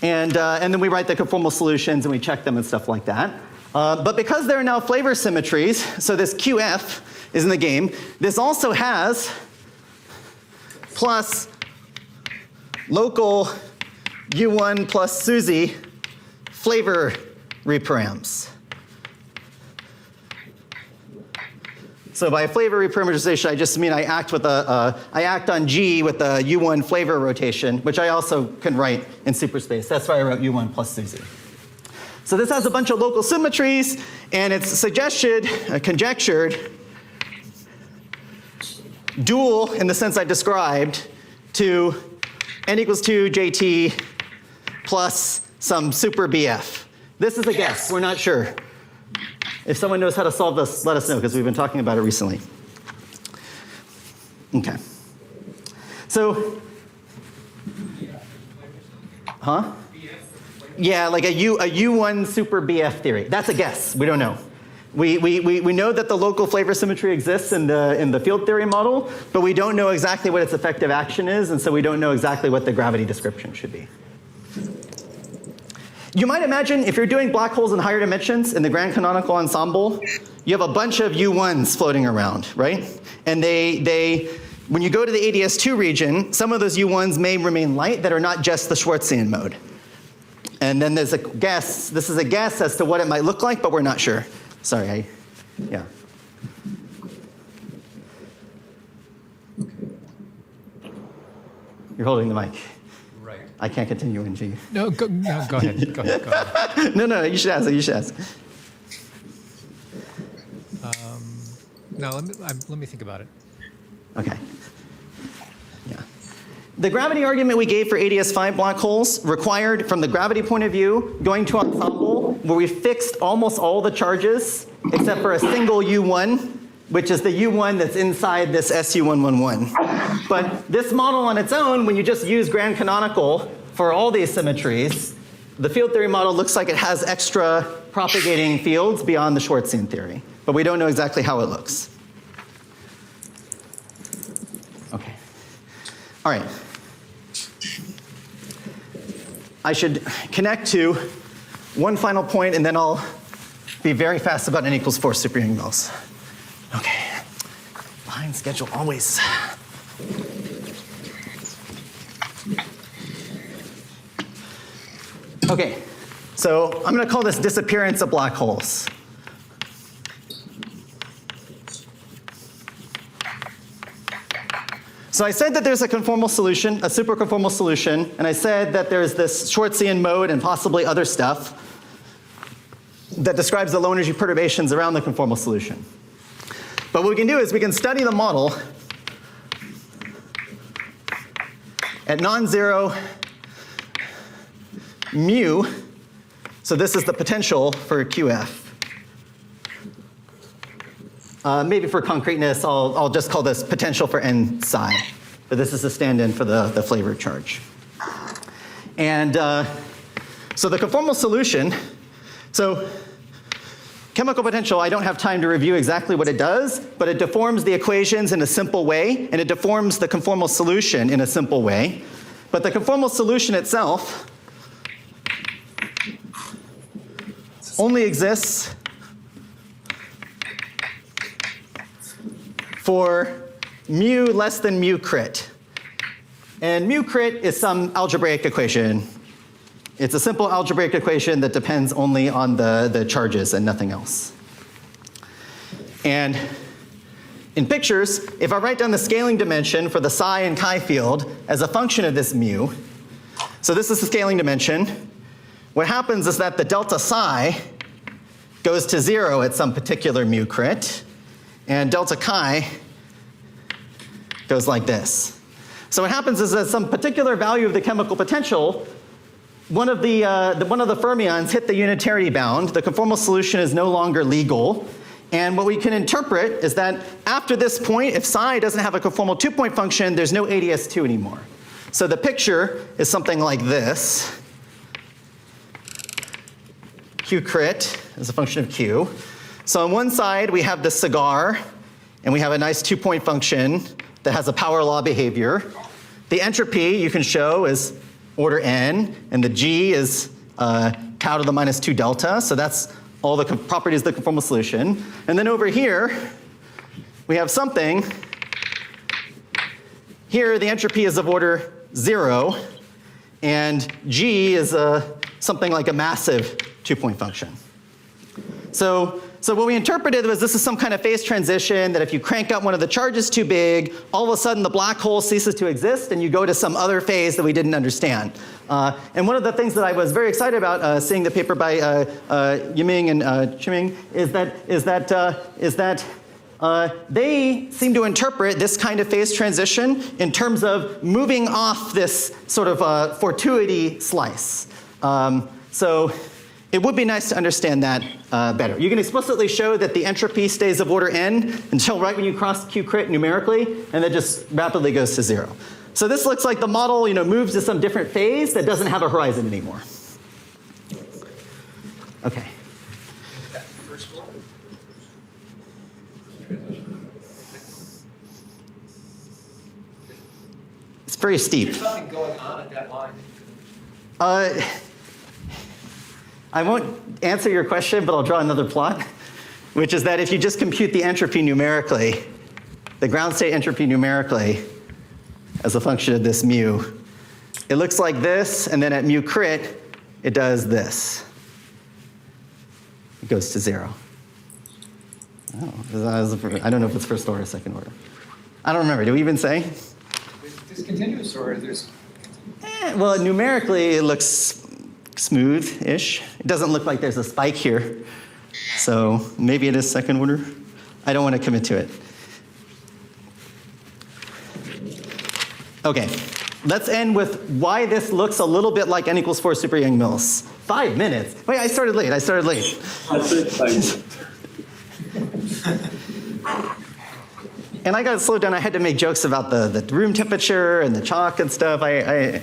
then we write the conformal solutions and we check them and stuff like that. But because there are now flavor symmetries, so this QF is in the game, this also has plus local U1 plus Suzy flavor reparams. So by flavor reparameterization, I just mean I act on G with a U1 flavor rotation, which I also can write in superspace. That's why I wrote U1 plus Suzy. So this has a bunch of local symmetries, and it's suggested, conjectured, dual in the sense I described to n equals 2 JT plus some super BF. This is a guess. We're not sure. If someone knows how to solve this, let us know, because we've been talking about it recently. Okay. So, huh? Yeah, like a U1 super BF theory. That's a guess. We don't know. We know that the local flavor symmetry exists in the field theory model, but we don't know exactly what its effective action is, and so we don't know exactly what the gravity description should be. You might imagine if you're doing black holes in higher dimensions in the grand canonical ensemble, you have a bunch of U1s floating around, right? And when you go to the ADS2 region, some of those U1s may remain light that are not just the Schwarzian mode. And then there's a guess, this is a guess as to what it might look like, but we're not sure. Sorry, yeah. You're holding the mic. Right. I can't continue in G. No, go ahead. Go ahead. No, you should ask. You should ask. No, let me think about it. Okay. Yeah. The gravity argument we gave for ADS5 black holes required, from the gravity point of view, going to ensemble, where we fixed almost all the charges except for a single U1, which is the U1 that's inside this SU111. But this model on its own, when you just use grand canonical for all these symmetries, the field theory model looks like it has extra propagating fields beyond the Schwarzian theory. But we don't know exactly how it looks. Okay. All right. I should connect to one final point, and then I'll be very fast about n equals 4 superunion wells. Okay. Behind schedule always. Okay. So I'm going to call this disappearance of black holes. So I said that there's a conformal solution, a superconformal solution, and I said that there's this Schwarzian mode and possibly other stuff that describes the low energy perturbations around the conformal solution. But what we can do is we can study the model at non-zero mu. So this is the potential for QF. Maybe for concreteness, I'll just call this potential for n psi. But this is a stand-in for the flavor charge. And so the conformal solution, so chemical potential, I don't have time to review exactly what it does, but it deforms the equations in a simple way, and it deforms the conformal solution in a simple way. But the conformal solution itself only exists for mu less than mu crit. And mu crit is some algebraic equation. It's a simple algebraic equation that depends only on the charges and nothing else. And in pictures, if I write down the scaling dimension for the psi and chi field as a function of this mu, so this is the scaling dimension, what happens is that the delta psi goes to 0 at some particular mu crit, and delta chi goes like this. So what happens is that some particular value of the chemical potential, one of the fermions hit the unitarity bound. The conformal solution is no longer legal. And what we can interpret is that after this point, if psi doesn't have a conformal two-point function, there's no ADS2 anymore. So the picture is something like this. Q crit is a function of Q. So on one side, we have the cigar, and we have a nice two-point function that has a power law behavior. The entropy you can show is order n, and the G is tau to the minus 2 delta, so that's all the properties of the conformal solution. And then over here, we have something. Here, the entropy is of order 0, and G is something like a massive two-point function. So what we interpreted was this is some kind of phase transition that if you crank up one of the charges too big, all of a sudden the black hole ceases to exist and you go to some other phase that we didn't understand. And one of the things that I was very excited about seeing the paper by Yiming and Chiming is that they seem to interpret this kind of phase transition in terms of moving off this sort of fortuity slice. So it would be nice to understand that better. You can explicitly show that the entropy stays of order n until right when you cross Q crit numerically, and then just rapidly goes to 0. So this looks like the model moves to some different phase that doesn't have a horizon anymore. Okay. It's very steep. There's something going on at that line. I won't answer your question, but I'll draw another plot, which is that if you just compute the entropy numerically, the ground state entropy numerically, as a function of this mu, it looks like this, and then at mu crit, it does this. It goes to 0. Oh, I don't know if it's first order or second order. I don't remember. Did we even say? Is this continuous or there's? Well, numerically, it looks smooth-ish. It doesn't look like there's a spike here. So maybe it is second order. I don't want to commit to it. Okay, let's end with why this looks a little bit like n equals 4 super Yang-Mills. 5 minutes. Wait, I started late. And I got to slow down. I had to make jokes about the room temperature and the chalk and stuff. I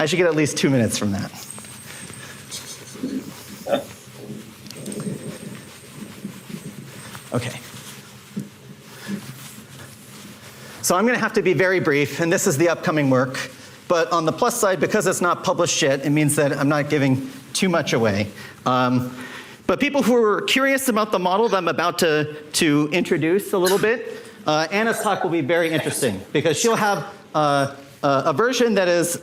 should get at least 2 minutes from that. Okay. So I'm going to have to be very brief, and this is the upcoming work. But on the plus side, because it's not published yet, it means that I'm not giving too much away. But people who are curious about the model that I'm about to introduce a little bit, Anna's talk will be very interesting, because she'll have a version that is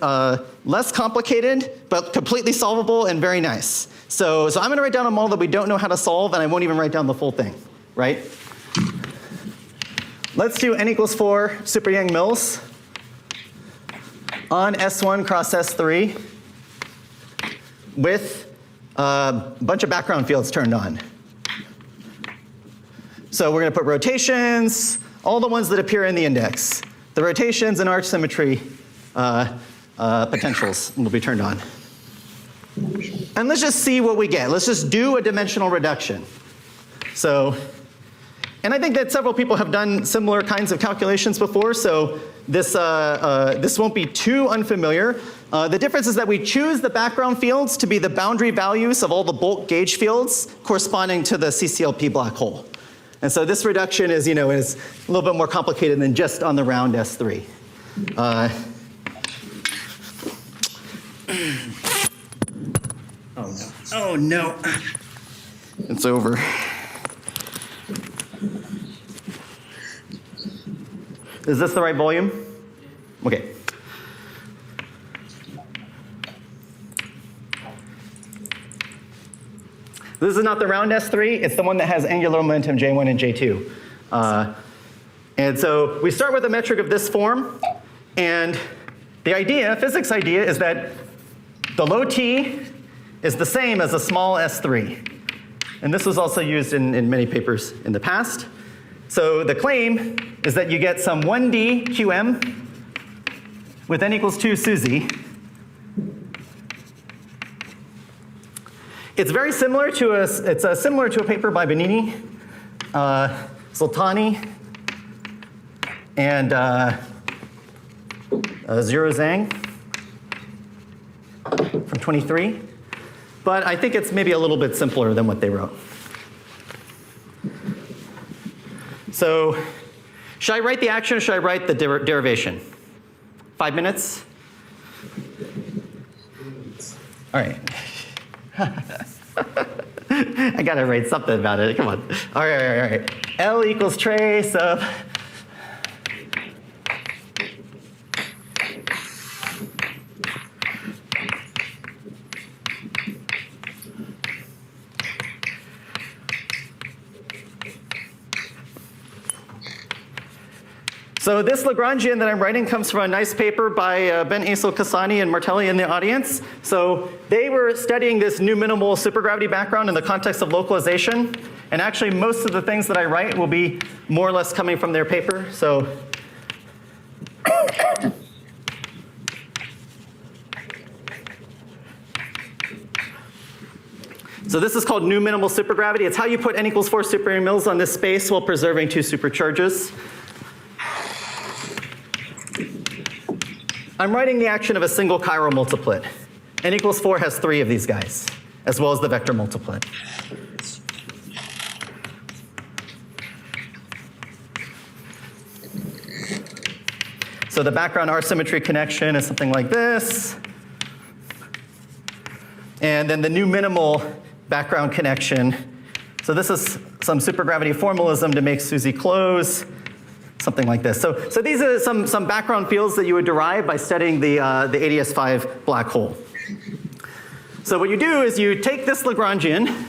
less complicated, but completely solvable and very nice. So I'm going to write down a model that we don't know how to solve, and I won't even write down the full thing, right? Let's do n equals 4 super Yang-Mills on S1 cross S3 with a bunch of background fields turned on. So we're going to put rotations, all the ones that appear in the index. The rotations and arch symmetry potentials will be turned on. And let's just see what we get. Let's just do a dimensional reduction. So And I think that several people have done similar kinds of calculations before, so this won't be too unfamiliar. The difference is that we choose the background fields to be the boundary values of all the bulk gauge fields corresponding to the CCLP black hole. And so this reduction is, is a little bit more complicated than just on the round S3. Oh no. Oh no. It's over. Is this the right volume? Okay. This is not the round S3, it's the one that has angular momentum J1 and J2. And so we start with a metric of this form, and the idea, physics idea, is that the low T is the same as a small S3. And this was also used in many papers in the past. So the claim is that you get some 1D QM with n equals 2 SUSY. It's very similar to a paper by Benini, Sultani, and Zero Zhang from 23. But I think it's maybe a little bit simpler than what they wrote. So should I write the action or should I write the derivation? 5 minutes? All right. I gotta write something about it. Come on. All right. L equals trace of So this Lagrangian that I'm writing comes from a nice paper by Ben Asel Kasani and Martelli in the audience. So they were studying this new minimal supergravity background in the context of localization. And actually most of the things that I write will be more or less coming from their paper. So this is called new minimal supergravity. It's how you put n equals 4 supermills on this space while preserving 2 supercharges. I'm writing the action of a single chiral multiplet. N equals 4 has 3 of these guys, as well as the vector multiplet. So the background R symmetry connection is something like this. And then the new minimal background connection. So this is some supergravity formalism to make SUSY close. Something like this. So these are some background fields that you would derive by studying the ADS5 black hole. So what you do is you take this Lagrangian,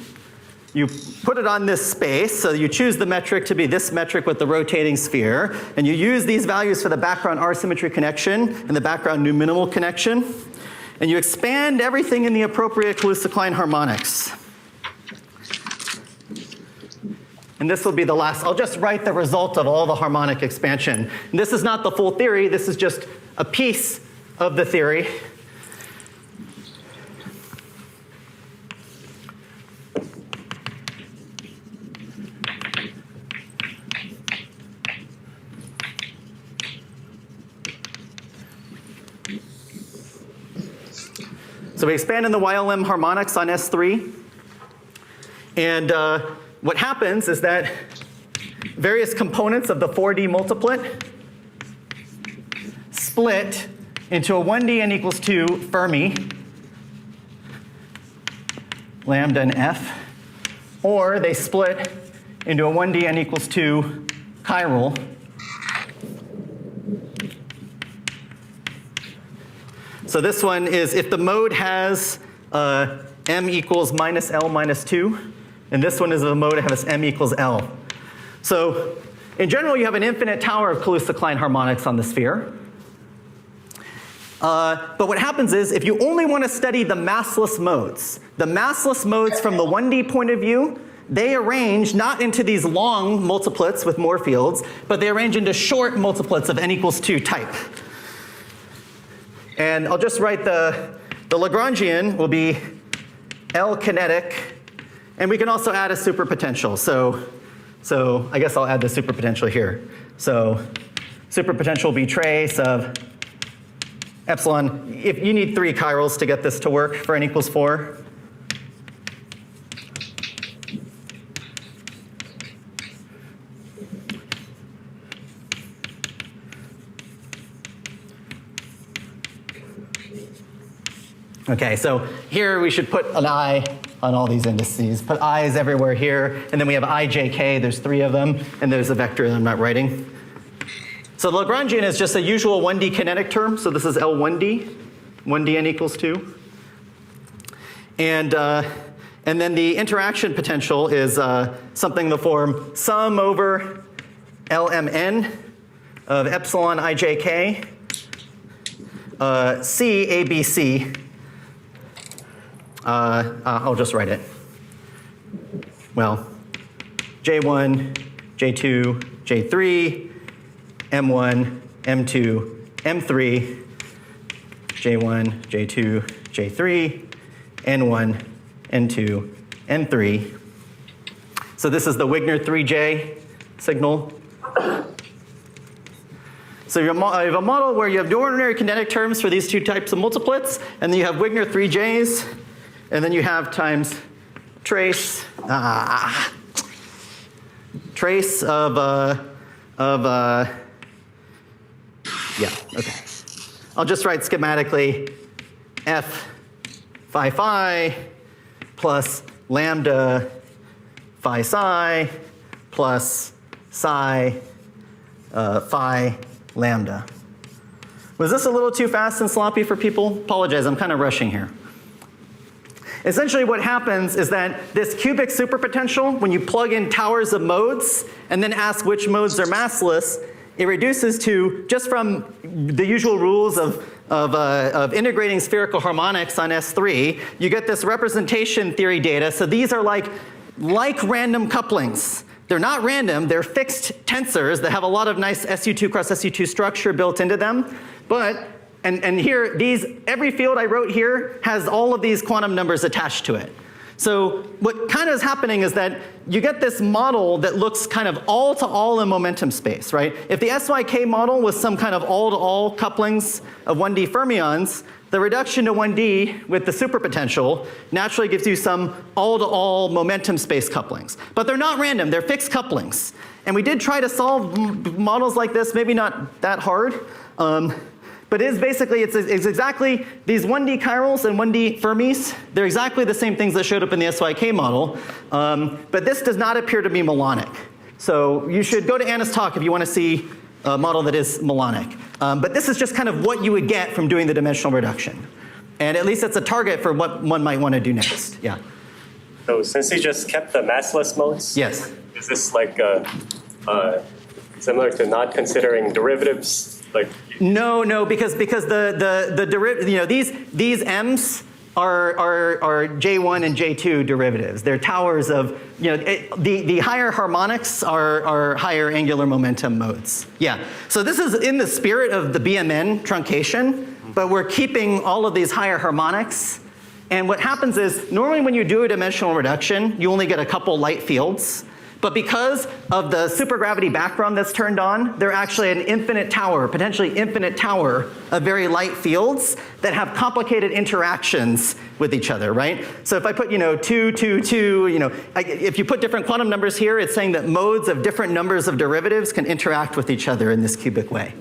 you put it on this space, so you choose the metric to be this metric with the rotating sphere, and you use these values for the background R symmetry connection and the background new minimal connection, and you expand everything in the appropriate Kaluza-Klein harmonics. And this will be the last. I'll just write the result of all the harmonic expansion. And this is not the full theory. This is just a piece of the theory. So we expand in the YLM harmonics on S3. And what happens is that various components of the 4D multiplet split into a 1D n equals 2 Fermi, lambda and F, or they split into a 1D n equals 2 chiral. So this one is if the mode has m equals minus L minus 2, and this one is the mode that has m equals L. So in general, you have an infinite tower of Kaluza-Klein harmonics on the sphere. But what happens is if you only want to study the massless modes from the 1D point of view, they arrange not into these long multiplets with more fields, but they arrange into short multiplets of n equals 2 type. And I'll just write the Lagrangian will be L kinetic, and we can also add a superpotential. So So I guess I'll add the superpotential here. So superpotential will be trace of epsilon. If you need 3 chirals to get this to work for n equals 4. Okay, so here we should put an I on all these indices. Put i's everywhere here, and then we have ijk, there's 3 of them, and there's a vector that I'm not writing. So the Lagrangian is just a usual 1D kinetic term, so this is L1D, 1D n equals 2. And then the interaction potential is something in the form sum over LMN of epsilon ijk, C ABC. I'll just write it. Well, J1, J2, J3, M1, M2, M3, J1, J2, J3, N1, N2, N3. So this is the Wigner 3J signal. So you have a model where you have ordinary kinetic terms for these 2 types of multiplets, and then you have Wigner 3Js, and then you have times trace trace of yeah, okay. I'll just write schematically F phi phi plus lambda phi psi plus psi phi lambda. Was this a little too fast and sloppy for people? Apologize, I'm kind of rushing here. Essentially what happens is that this cubic superpotential, when you plug in towers of modes and then ask which modes are massless, it reduces to, just from the usual rules of integrating spherical harmonics on S3, you get this representation theory data. So these are like random couplings. They're not random, they're fixed tensors that have a lot of nice SU2 cross SU2 structure built into them. But And here, every field I wrote here has all of these quantum numbers attached to it. So what kind of is happening is that you get this model that looks kind of all-to-all in momentum space, right? If the SYK model was some kind of all-to-all couplings of 1D fermions, the reduction to 1D with the superpotential naturally gives you some all-to-all momentum space couplings. But they're not random, they're fixed couplings. And we did try to solve models like this, maybe not that hard. But it is basically, it's exactly these 1D chirals and 1D Fermis, they're exactly the same things that showed up in the SYK model. But this does not appear to be melonic. So you should go to Anna's talk if you want to see a model that is melonic. But this is just kind of what you would get from doing the dimensional reduction. And at least it's a target for what one might want to do next. Yeah. So since you just kept the massless modes, yes. Is this like similar to not considering derivatives? Like no, because the derivative, you know, these M's are J1 and J2 derivatives. They're towers of, you know, the higher harmonics are higher angular momentum modes. Yeah. So this is in the spirit of the BMN truncation, but we're keeping all of these higher harmonics. And what happens is normally when you do a dimensional reduction, you only get a couple light fields. But because of the supergravity background that's turned on, they're actually an infinite tower, potentially infinite tower of very light fields that have complicated interactions with each other, right? So if I put, 2, 2, 2, if you put different quantum numbers here, it's saying that modes of different numbers of derivatives can interact with each other in this cubic way.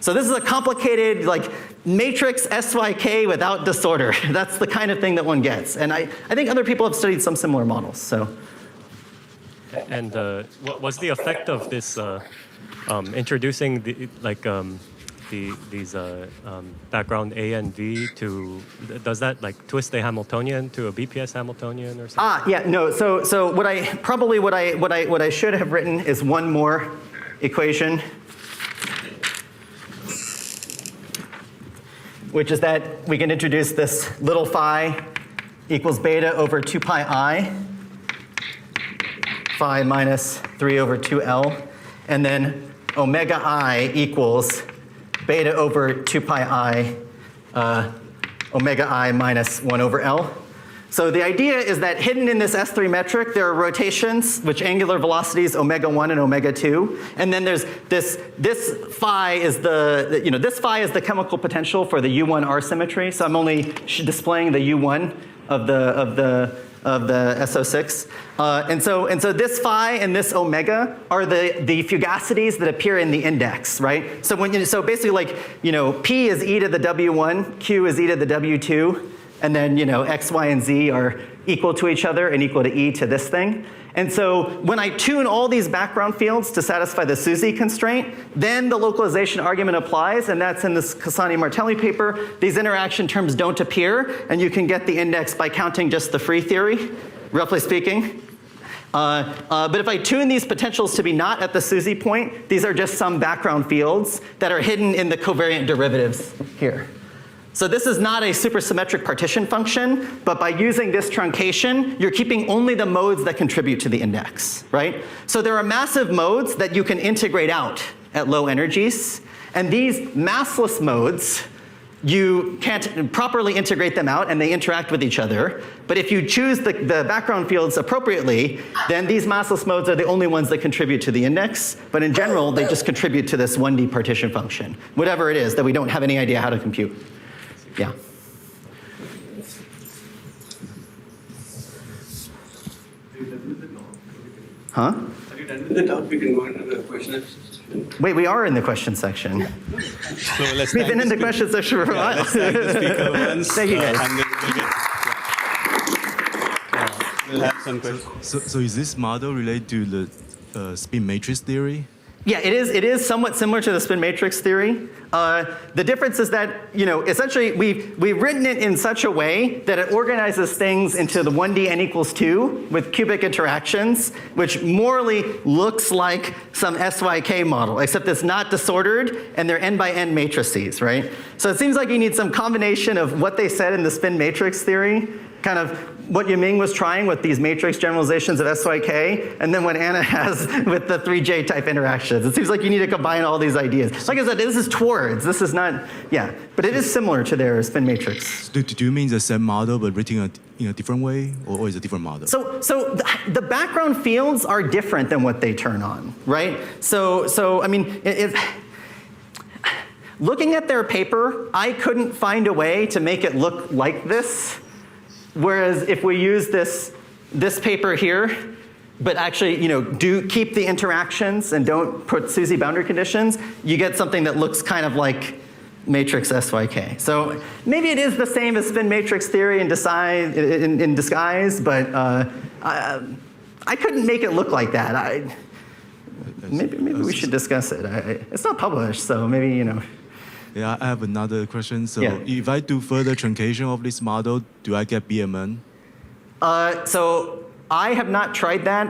So this is a complicated, matrix SYK without disorder. That's the kind of thing that one gets. And I think other people have studied some similar models, so. And what was the effect of this introducing these background A and V to, does that twist a Hamiltonian to a BPS Hamiltonian or something? Yeah, no. So what I should have written is one more equation, which is that we can introduce this little phi equals beta over 2 pi I. Phi minus 3 over 2L, and then omega I equals beta over 2 pi I, omega I minus 1 over L. So the idea is that hidden in this S3 metric, there are rotations, which angular velocities omega 1 and omega 2. And then there's this phi is this phi is the chemical potential for the U1R symmetry. So I'm only displaying the U1 of the SO6. And so this phi and this omega are the fugacities that appear in the index, right? So basically like, P is e to the W1, Q is e to the W2, and then, X, Y, and Z are equal to each other and equal to e to this thing. And so when I tune all these background fields to satisfy the SUSY constraint, then the localization argument applies, and that's in this Cassani-Martelli paper. These interaction terms don't appear, and you can get the index by counting just the free theory, roughly speaking. But if I tune these potentials to be not at the SUSY point, these are just some background fields that are hidden in the covariant derivatives here. So this is not a supersymmetric partition function, but by using this truncation, you're keeping only the modes that contribute to the index, right? So there are massive modes that you can integrate out at low energies, and these massless modes, you can't properly integrate them out and they interact with each other. But if you choose the background fields appropriately, then these massless modes are the only ones that contribute to the index. But in general, they just contribute to this 1D partition function, whatever it is that we don't have any idea how to compute. Yeah. Huh? Are you done with the talk? We can go into the question. Wait, we are in the question section. So We've been in the question section for a while. Let's thank the speaker once. Thank you, guys. And then we'll have some questions. So is this model related to the spin matrix theory? Yeah, it is somewhat similar to the spin matrix theory. The difference is that, essentially we've written it in such a way that it organizes things into the 1D n equals 2 with cubic interactions, which morally looks like some SYK model, except it's not disordered and they're n by n matrices, right? So it seems like you need some combination of what they said in the spin matrix theory, kind of what Yiming was trying with these matrix generalizations of SYK, and then what Anna has with the 3J type interactions. It seems like you need to combine all these ideas. Like I said, this is towards, this is not, but it is similar to their spin matrix. Do you mean the same model but written in a different way, or is it a different model? So the background fields are different than what they turn on, right? So I mean, looking at their paper, I couldn't find a way to make it look like this. Whereas if we use this paper here, but actually do keep the interactions and don't put SUSY boundary conditions, you get something that looks kind of like matrix SYK. So maybe it is the same as spin matrix theory in disguise, but I couldn't make it look like that. Maybe we should discuss it. It's not published, so maybe Yeah, I have another question. So Yeah. if I do further truncation of this model, do I get BMN? So I have not tried that.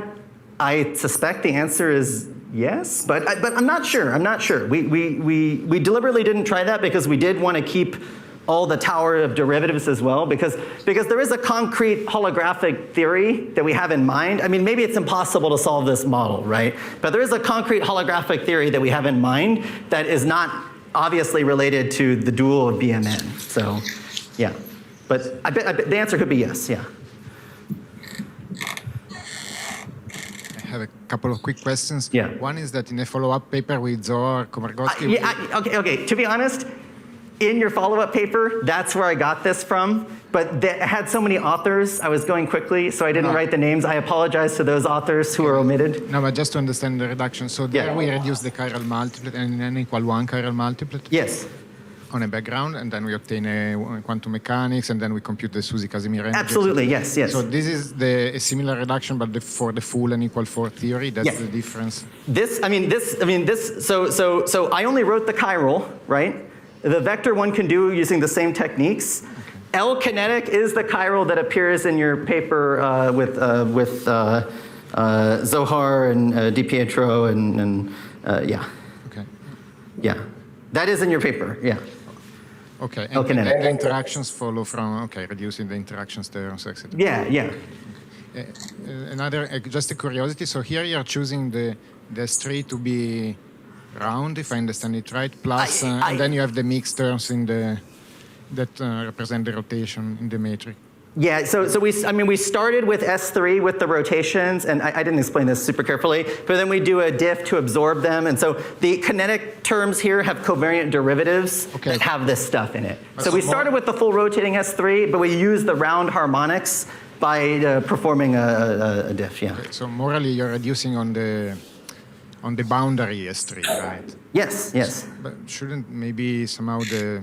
I suspect the answer is yes, but I'm not sure. I'm not sure. We deliberately didn't try that because we did want to keep all the tower of derivatives as well, because there is a concrete holographic theory that we have in mind. I mean, maybe it's impossible to solve this model, right? But there is a concrete holographic theory that we have in mind that is not obviously related to the dual of BMN. So, yeah. But I bet the answer could be yes, yeah. I have a couple of quick questions. Yeah. One is that in a follow-up paper with Zohar Komarkovsky... Okay, to be honest, in your follow-up paper, that's where I got this from. But it had so many authors, I was going quickly, so I didn't write the names. I apologize to those authors who are omited. No, but just to understand the reduction. So there we reduce the chiral multiplet and n equal 1 chiral multiplet? Yes. On a background, and then we obtain a quantum mechanics, and then we compute the SUSY-Casimir energy. Absolutely, yes. So this is a similar reduction, but for the full n equal 4 theory, that's the difference. So I only wrote the chiral, right? The vector one can do using the same techniques. L kinetic is the chiral that appears in your paper with Zohar and DiPietro and yeah. Okay. Yeah, that is in your paper. Yeah. Okay. L kinetic. And the interactions follow from reducing the interactions terms, etc. Yeah. Another, just a curiosity. So here you are choosing the S3 to be round, if I understand it right, plus, and then you have the mixed terms in that represent the rotation in the matrix. Yeah, so we started with S3 with the rotations, and I didn't explain this super carefully, but then we do a diff to absorb them, and so the kinetic terms here have covariant derivatives that have this stuff in it. So we started with the full rotating S3, but we use the round harmonics by performing a diff, yeah. Okay, so morally you're reducing on the boundary S3, right? Yes, yes. But shouldn't maybe somehow the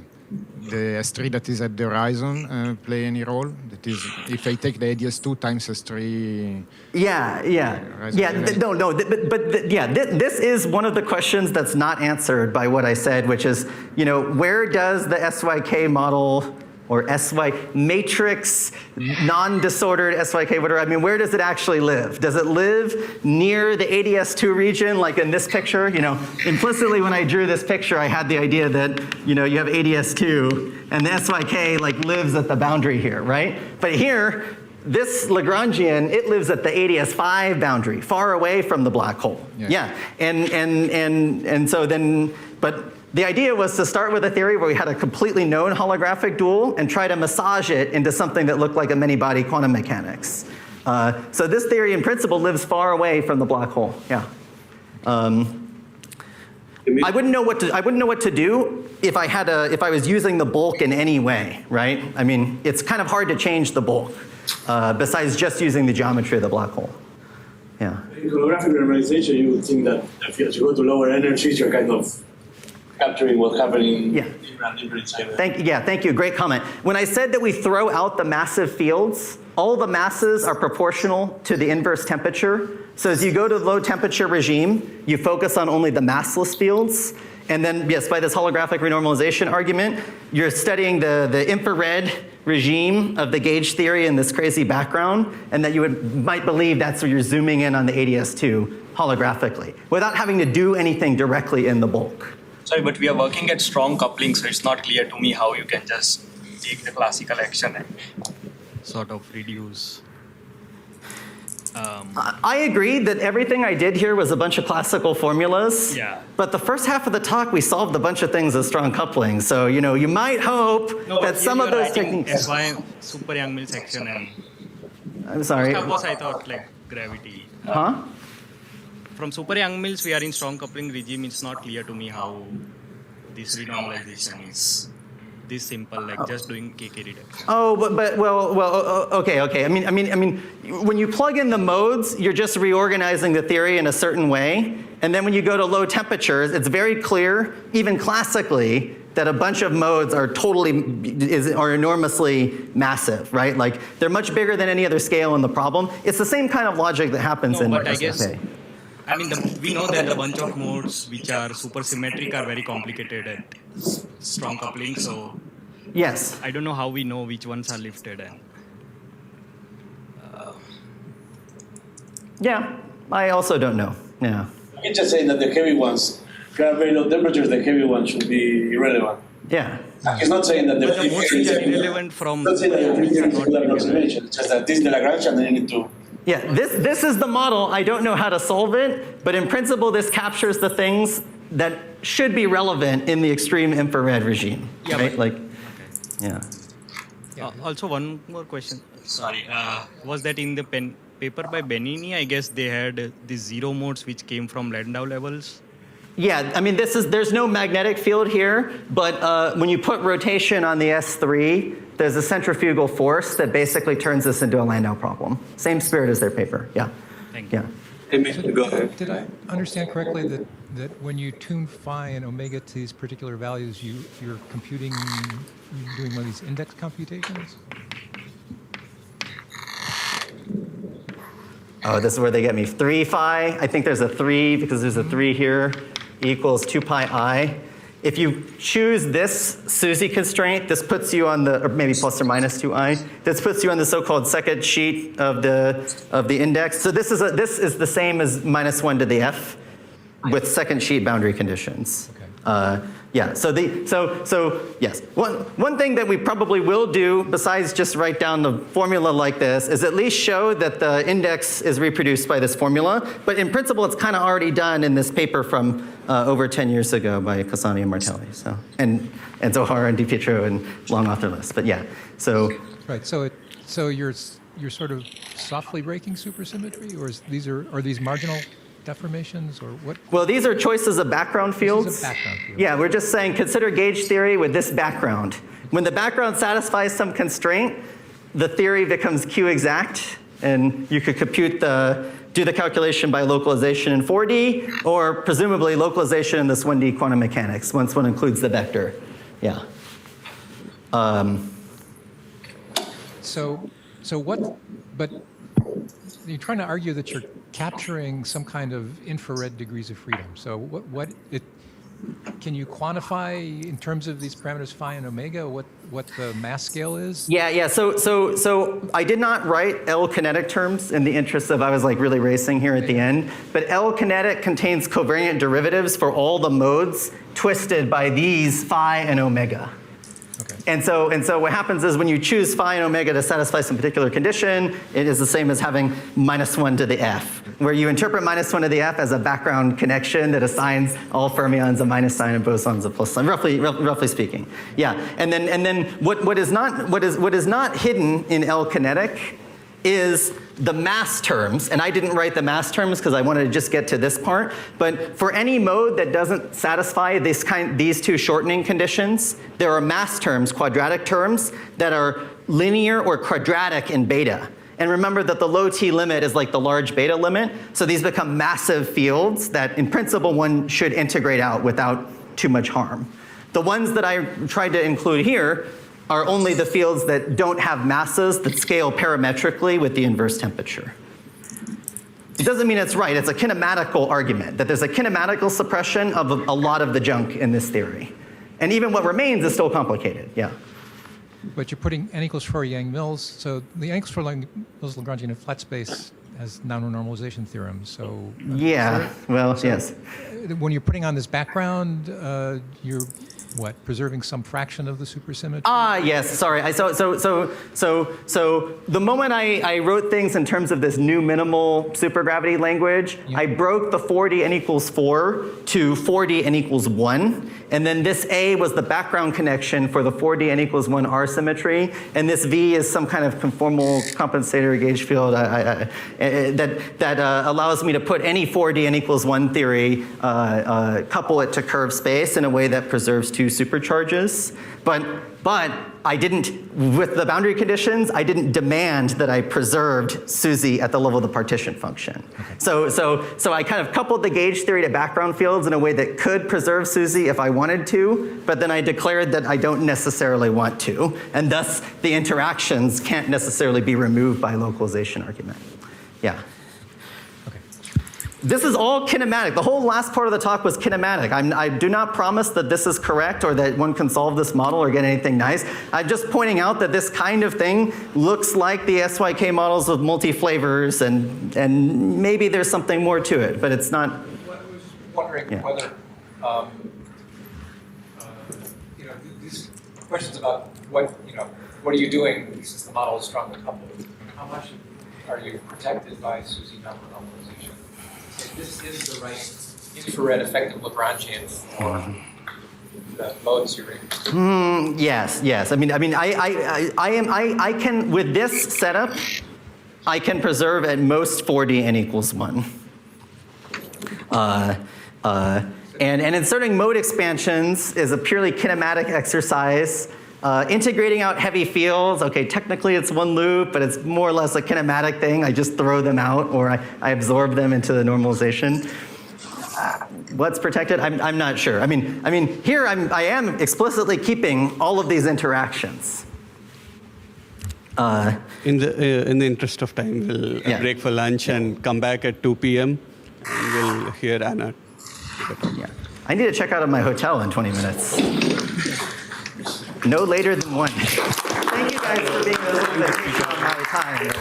S3 that is at the horizon play any role? That is, if I take the ADS2 times S3... This is one of the questions that's not answered by what I said, which is, where does the SYK model or SY matrix, non-disordered SYK, whatever, where does it actually live? Does it live near the ADS2 region, like in this picture? Implicitly when I drew this picture, I had the idea that, you have ADS2 and the SYK lives at the boundary here, right? But here, this Lagrangian, it lives at the ADS5 boundary, far away from the black hole. Yeah. And so then, but the idea was to start with a theory where we had a completely known holographic dual and try to massage it into something that looked like a many-body quantum mechanics. So this theory, in principle, lives far away from the black hole. Yeah. I wouldn't know what to do if I was using the bulk in any way, right? It's kind of hard to change the bulk besides just using the geometry of the black hole. Yeah. In holographic normalization, you would think that as you go to lower energies, you're kind of capturing what's happening deeper inside. Thank you. Great comment. When I said that we throw out the massive fields, all the masses are proportional to the inverse temperature. So as you go to the low temperature regime, you focus on only the massless fields. And then, yes, by this holographic renormalization argument, you're studying the infrared regime of the gauge theory in this crazy background, and that you might believe that's where you're zooming in on the ADS2 holographically, without having to do anything directly in the bulk. Sorry, but we are working at strong coupling, so it's not clear to me how you can just take the classical action and sort of reduce. I agree that everything I did here was a bunch of classical formulas. Yeah. But the first half of the talk, we solved a bunch of things with strong coupling. So, you might hope that some of those techniques... SY super Young-Mills section and... I'm sorry. First was I thought gravity. Huh? From super Young-Mills, we are in strong coupling regime. It's not clear to me how this renormalization is this simple, just doing KK reduction. Oh, okay. When you plug in the modes, you're just reorganizing the theory in a certain way. And then when you go to low temperatures, it's very clear, even classically, that a bunch of modes are enormously massive, right? They're much bigger than any other scale in the problem. It's the same kind of logic that happens in but I SFA. guess, we know that a bunch of modes which are supersymmetric are very complicated at strong coupling, so yes. I don't know how we know which ones are lifted. Yeah, I also don't know. Yeah. I'm just saying that the heavy ones, if you have very low temperatures, the heavy ones should be irrelevant. Yeah. He's not saying that the modes which are irrelevant from... Not saying that the free theory is a approximation. It's just that this is the Lagrange and then you need to... Yeah, this is the model. I don't know how to solve it, but in principle, this captures the things that should be relevant in the extreme infrared regime. Yeah, right? Also, one more question. Sorry. Was that in the paper by Benini? I guess they had the zero modes which came from Landau levels. Yeah, there's no magnetic field here, but when you put rotation on the S3, there's a centrifugal force that basically turns this into a Landau problem. Same spirit as their paper, yeah. Thank you. Yeah. Go ahead. Did I understand correctly that when you tune phi and omega to these particular values, you're doing one of these index computations? Oh, this is where they get me. 3 phi, I think there's a 3 because there's a 3 here, equals 2 pi I. If you choose this SUSY constraint, this puts you on the, or maybe plus or minus 2i, this puts you on the so-called second sheet of the index. So this is the same as -1 to the f with second sheet boundary conditions. Okay. Yeah, so yes. One thing that we probably will do, besides just write down the formula like this, is at least show that the index is reproduced by this formula. But in principle, it's kind of already done in this paper from over 10 years ago by Cassani and Martelli. And Zohar and Di Pietro and long author list. But yeah, so. Right, so So you're sort of softly breaking supersymmetry, or are these marginal deformations, or what? Well, these are choices of background fields. This is a background field. Yeah, we're just saying consider gauge theory with this background. When the background satisfies some constraint, the theory becomes Q exact, and you could do the calculation by localization in 4D, or presumably localization in this 1D quantum mechanics, once one includes the vector. Yeah. So what? But you're trying to argue that you're capturing some kind of infrared degrees of freedom. So can you quantify in terms of these parameters phi and omega what the mass scale is? Yeah. So I did not write L kinetic terms in the interest of I was like really racing here at the end. But L kinetic contains covariant derivatives for all the modes twisted by these phi and omega. Okay. And so what happens is when you choose phi and omega to satisfy some particular condition, it is the same as having -1 to the f, where you interpret -1 to the f as a background connection that assigns all fermions a minus sign and bosons a plus sign, roughly speaking. Yeah. And then what is not hidden in L kinetic is the mass terms, and I didn't write the mass terms because I wanted to just get to this part, but for any mode that doesn't satisfy these two shortening conditions, there are mass terms, quadratic terms, that are linear or quadratic in beta. And remember that the low T limit is like the large beta limit, so these become massive fields that in principle one should integrate out without too much harm. The ones that I tried to include here are only the fields that don't have masses that scale parametrically with the inverse temperature. It doesn't mean it's right. It's a kinematical argument, that there's a kinematical suppression of a lot of the junk in this theory. And even what remains is still complicated, yeah. But you're putting n equals 4 Yang-Mills, so the n equals 4 Yang-Mills Lagrangian in flat space has non-normalization theorem, so... Yeah, well, yes. When you're putting on this background, you're preserving some fraction of the supersymmetry? Yes, sorry. So the moment I wrote things in terms of this new minimal supergravity language, I broke the 4D n equals 4 to 4D n equals 1. And then this A was the background connection for the 4D n equals 1 R symmetry. And this V is some kind of conformal compensator gauge field that allows me to put any 4D n equals 1 theory, couple it to curved space in a way that preserves two supercharges. But I didn't, with the boundary conditions, I didn't demand that I preserved SUSY at the level of the partition function. Okay. So I kind of coupled the gauge theory to background fields in a way that could preserve SUSY if I wanted to, but then I declared that I don't necessarily want to, and thus the interactions can't necessarily be removed by localization argument. Yeah. This is all kinematic. The whole last part of the talk was kinematic. I do not promise that this is correct or that one can solve this model or get anything nice. I'm just pointing out that this kind of thing looks like the SYK models with multi-flavors, and maybe there's something more to it, but it's not. I was wondering whether, these questions about what are you doing since the model is strongly coupled? How much are you protected by SUSY number normalization? This is the right infrared effective Lagrangian for the modes you're in. Yes. I mean, I can with this setup, I can preserve at most 4D n equals 1. And inserting mode expansions is a purely kinematic exercise. Integrating out heavy fields, okay, technically it's one loop, but it's more or less a kinematic thing. I just throw them out, or I absorb them into the normalization. What's protected? I'm not sure. I mean, here I am explicitly keeping all of these interactions. In the interest of time, we'll break for lunch and come back at 2 p.m. and we'll hear Anna. Yeah. I need to check out of my hotel in 20 minutes. No later than 1. Thank you guys for being a little bit on my time.